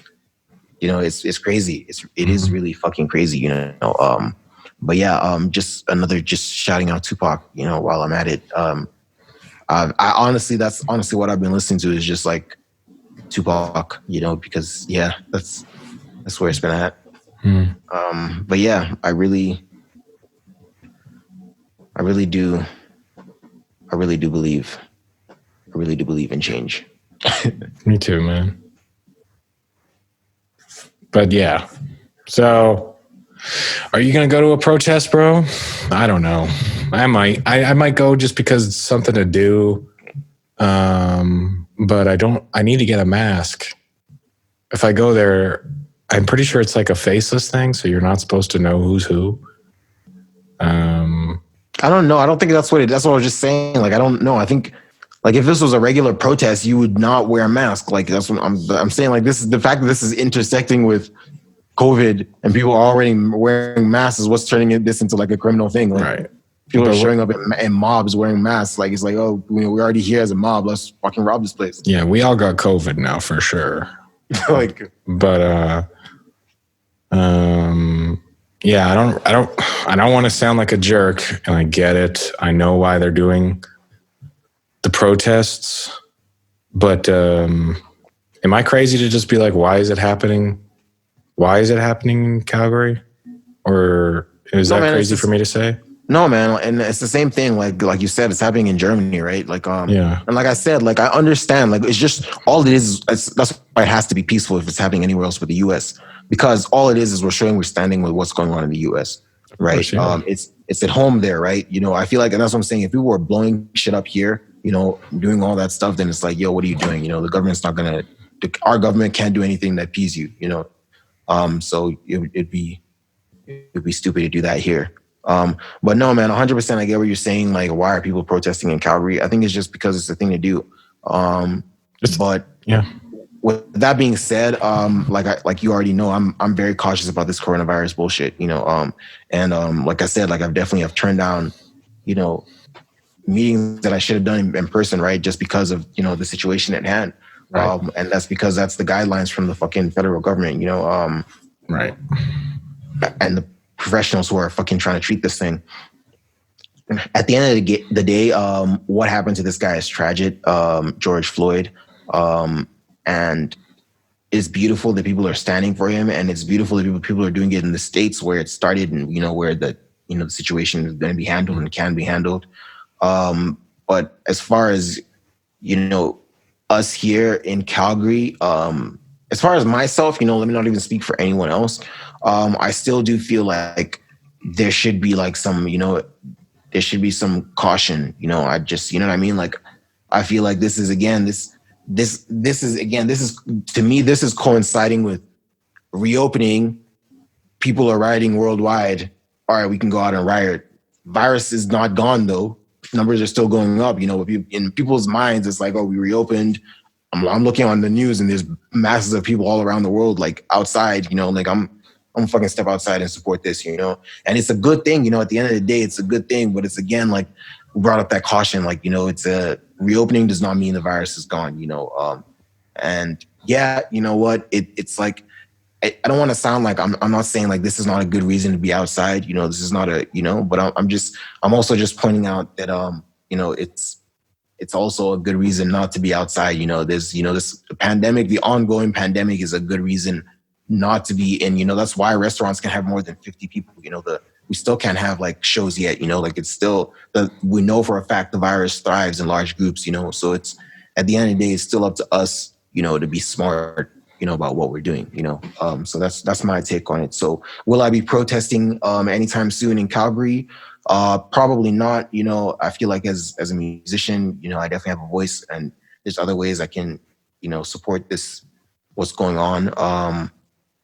it's crazy. It is really fucking crazy. But yeah, just shouting out Tupac. While I'm at it, that's honestly what I've been listening to is just like Tupac. Because yeah, that's where it's been at. But yeah, I really do believe in change. Me too, man. But yeah, so are you going to go to a protest, bro? I don't know. I might go just because it's something to do. But I need to get a mask. If I go there, I'm pretty sure it's like a faceless thing. So you're not supposed to know who's who. I don't know. I don't think that's what I was just saying. Like, I don't know. I think like if this was a regular protest, you would not wear a mask. Like that's what I'm saying. Like this is the fact that this is intersecting with COVID and people are already wearing masks is what's turning this into like a criminal thing. Like, right. People are showing up in mobs wearing masks. Like it's like, oh, we're already here as a mob. Let's fucking rob this place. Yeah, we all got COVID now for sure. Yeah, I don't want to sound like a jerk, and I get it. I know why they're doing the protests, but am I crazy to just be like, why is it happening why is it happening in Calgary? Or is No, that man, crazy for me to say? no, man, and it's the same thing. Like you said, it's happening in Germany, right? Like Yeah. and like I said, like I understand. Like it's just all it is. That's why it has to be peaceful if it's happening anywhere else but the U.S. Because all it is we're showing we're standing with what's going on in the U.S. Right? Course, yeah. It's at home there, right? You know, I feel like, and that's what I'm saying. If people were blowing shit up here, you know, doing all that stuff, then it's like, yo, what are you doing? You know, the government's not gonna. Our government can't do anything that appease you. You know, so it'd be stupid to do that here. But no, man, 100%. I get what you're saying. Like, why are people protesting in Calgary? I think it's just because it's the thing to do. But yeah. With that being said, like you already know, I'm very cautious about this coronavirus bullshit. You know, like I said, like I've definitely have turned down, you know, meetings that I should have done in person, right? Just because of, you know, the situation at hand. Right. And that's because that's the guidelines from the fucking federal government. You know, right. And the professionals who are fucking trying to treat this thing. At the end of the day, what happened to this guy is tragic, George Floyd. And it's beautiful that people are standing for him, and it's beautiful that people are doing it in the States where it started, and you know where the situation is going to be handled and can be handled. But as far as you know, us here in Calgary, as far as myself, you know, let me not even speak for anyone else. I still do feel like there should be like some, you know, there should be some caution. You know, I just, you know what I mean? Like, I feel like this is again, this is to me, this is coinciding with reopening. People are rioting worldwide. All right, we can go out and riot. Virus is not gone though. Numbers are still going up. You know, in people's minds, it's like, oh, we reopened. I'm looking on the news and there's masses of people all around the world, like outside, you know, like I'm fucking step outside and support this, you know, and it's a good thing, you know, at the end of the day, it's a good thing, but it's again, like we brought up that caution, like, you know, it's a reopening does not mean the virus is gone, you know, and yeah, you know what, it's like, I don't want to sound like I'm not saying like this is not a good reason to be outside, you know, this is not a, you know, but I'm also just pointing out that, you know, it's also a good reason not to be outside. You know, there's, you know, this pandemic, the ongoing pandemic is a good reason not to be in, you know, that's why restaurants can have more than 50 people, you know, we still can't have like shows yet, you know, like it's still, we know for a fact the virus thrives in large groups, you know, so it's, at the end of the day, it's still up to us, you know, to be smart, you know, about what we're doing, you know, so that's my take on it. So will I be protesting anytime soon in Calgary? Probably not. You know, I feel like as a musician, you know, I definitely have a voice, and there's other ways I can, you know, support this, what's going on.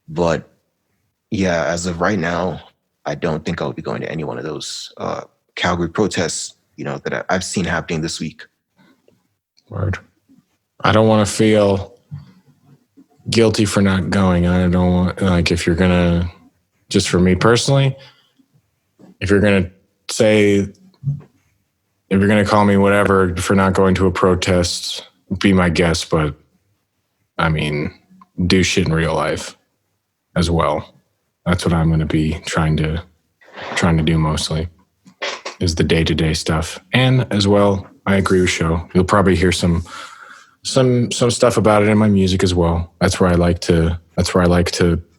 But yeah, as of right now, I don't think I'll be going to any one of those Calgary protests, you know, that I've seen happening this week. Word. I don't want to feel guilty for not going. I don't want, like, if you're gonna, just for me personally, if you're gonna say, if you're going to call me whatever for not going to a protest, be my guest, but I mean, do shit in real life as well. That's what I'm going to be trying to do mostly, is the day-to-day stuff. And as well, I agree with Show. You'll probably hear some stuff about it in my music as well. That's where I like to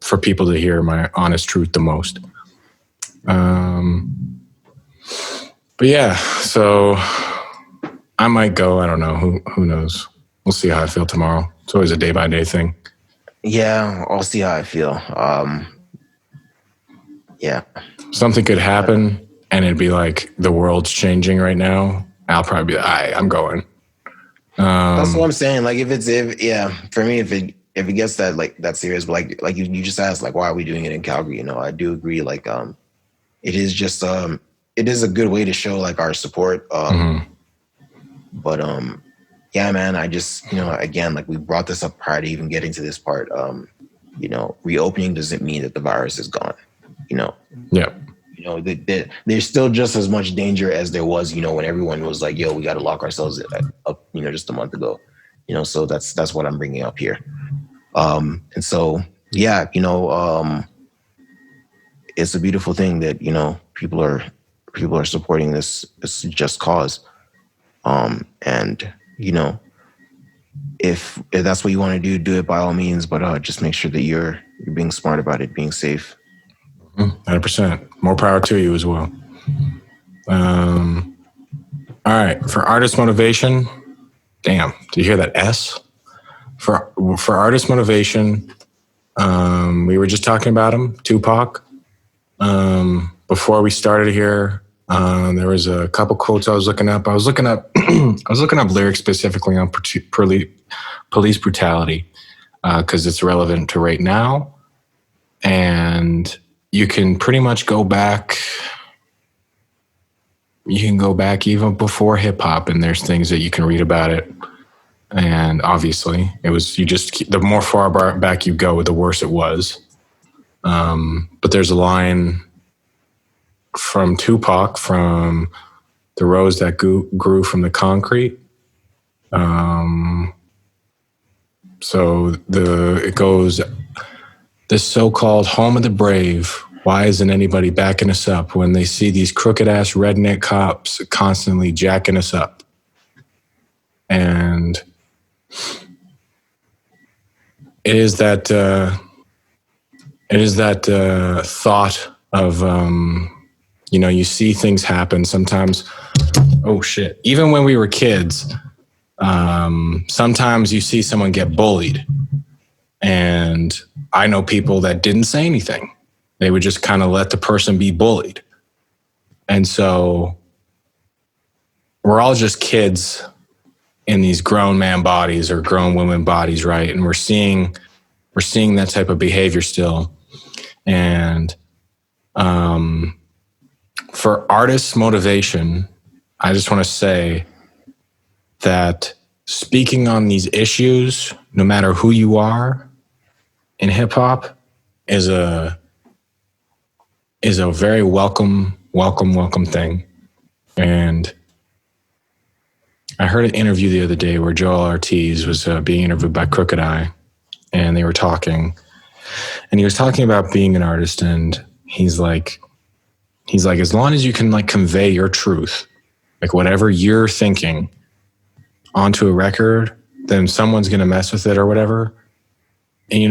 for people to hear my honest truth the most. But yeah, so I might go. I don't know. Who knows? We'll see how I feel tomorrow. It's always a day-by-day thing. Yeah, I'll see how I feel. Yeah. Something could happen and it'd be like the world's changing right now. I'll probably be like, I'm going. That's what I'm saying. Like for me, if it gets that serious, but like you just asked, like, why are we doing it in Calgary? You know, I do agree. Like, it is just, it is a good way to show like our support. But yeah, man, I just, you know, again, like we brought this up prior to even getting to this part. You know, reopening doesn't mean that the virus is gone. You know. Yeah. You know, there's still just as much danger as there was, you know, when everyone was like, yo, we got to lock ourselves up, you know, just a month ago, you know, so that's what I'm bringing up here. And so, yeah, you know, it's a beautiful thing that, you know, people are supporting this just cause. And, you know, if that's what you want to do it by all means, but just make sure that you're You're being smart about it, being safe. 100%. More power to you as well. All right. For artist motivation, damn, do you hear that S? For artist motivation, we were just talking about him, Tupac. Before we started here, there was a couple quotes I was looking up. I was looking up lyrics specifically on police brutality because it's relevant to right now, and you can pretty much go back. You can go back even before hip hop, and there's things that you can read about it. And obviously, it was the more far back you go, the worse it was. But there's a line from Tupac from "The Rose That Grew from the Concrete." It goes, "This so-called home of the brave. Why isn't anybody backing us up when they see these crooked-ass redneck cops constantly jacking us up?" And it is that thought of, you see things happen sometimes. Oh, shit. Even when we were kids, sometimes you see someone get bullied. And I know people that didn't say anything. They would just kind of let the person be bullied. And so we're all just kids in these grown man bodies or grown women bodies, right? And we're seeing that type of behavior still. And for artists' motivation, I just want to say that speaking on these issues, no matter who you are in hip hop, is a very welcome thing. And I heard an interview the other day where JOELL ORTIZ was being interviewed by Crooked Eye, and they were talking, and he was talking about being an artist, and he's like, as long as you can like convey your truth, like whatever you're thinking onto a record, then someone's going to mess with it or whatever. And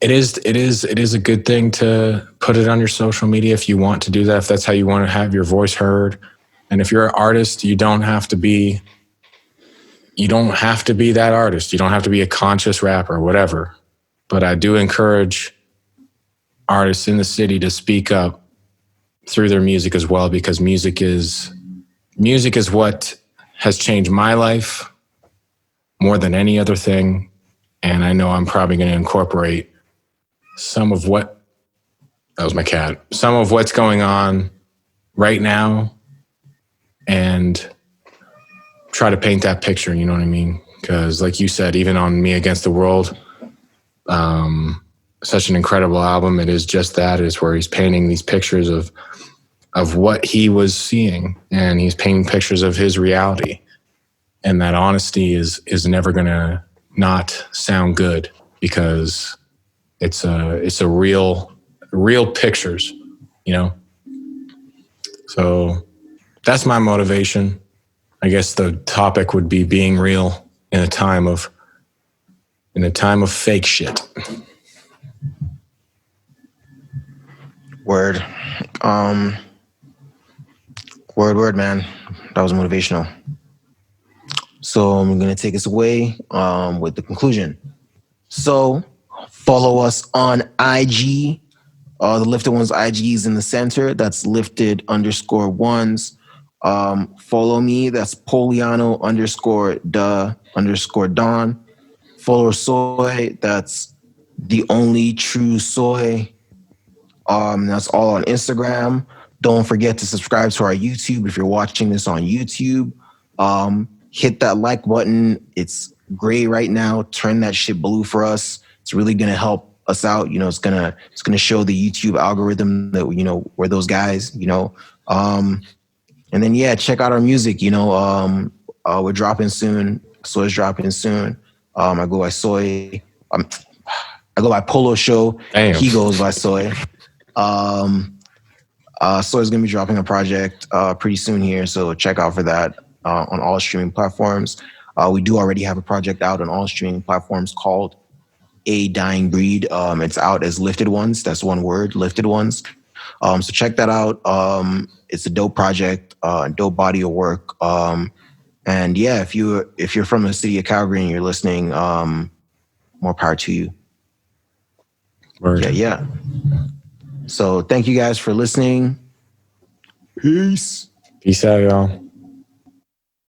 it is a good thing to put it on your social media if you want to do that, if that's how you want to have your voice heard. And if you're an artist, you don't have to be that artist. You don't have to be a conscious rapper or whatever. But I do encourage artists in the city to speak up through their music as well, because music is what has changed my life more than any other thing. And I know I'm probably going to incorporate some of what's going on right now and try to paint that picture, you know what I mean? Because like you said, even on Me Against the World, such an incredible album. It is just that, is where he's painting these pictures of what he was seeing, and he's painting pictures of his reality. And that honesty is never gonna not sound good, because it's a real pictures, So that's my motivation. I guess the topic would be being real in a time of fake shit. Word. Word, man. That was motivational. So I'm going to take us away with the conclusion. So follow us on IG. The Lifted Ones IG is in the center. That's lifted_ones. Follow me. That's Poliano_the_Don. Follow Soy. That's the only true Soy. That's all on Instagram. Don't forget to subscribe to our YouTube if you're watching this on YouTube. Hit that like button. It's gray right now. Turn that shit blue for us. It's really gonna help us out. It's gonna show the YouTube algorithm that we're those guys. And then check out our music. We're dropping soon. Soy's dropping soon. I go by Soy. I go by Polo Show. Damn. He goes by Soy. Soy's gonna be dropping a project pretty soon here, so check out for that on all streaming platforms. We do already have a project out on all streaming platforms called a dying breed. It's out as Lifted Ones. That's one word, Lifted Ones. So check that out. It's a dope project, dope body of work. And yeah, if you're from the city of Calgary and you're listening, more power to you. Word. Yeah. So thank you guys for listening. Peace. Peace out, y'all.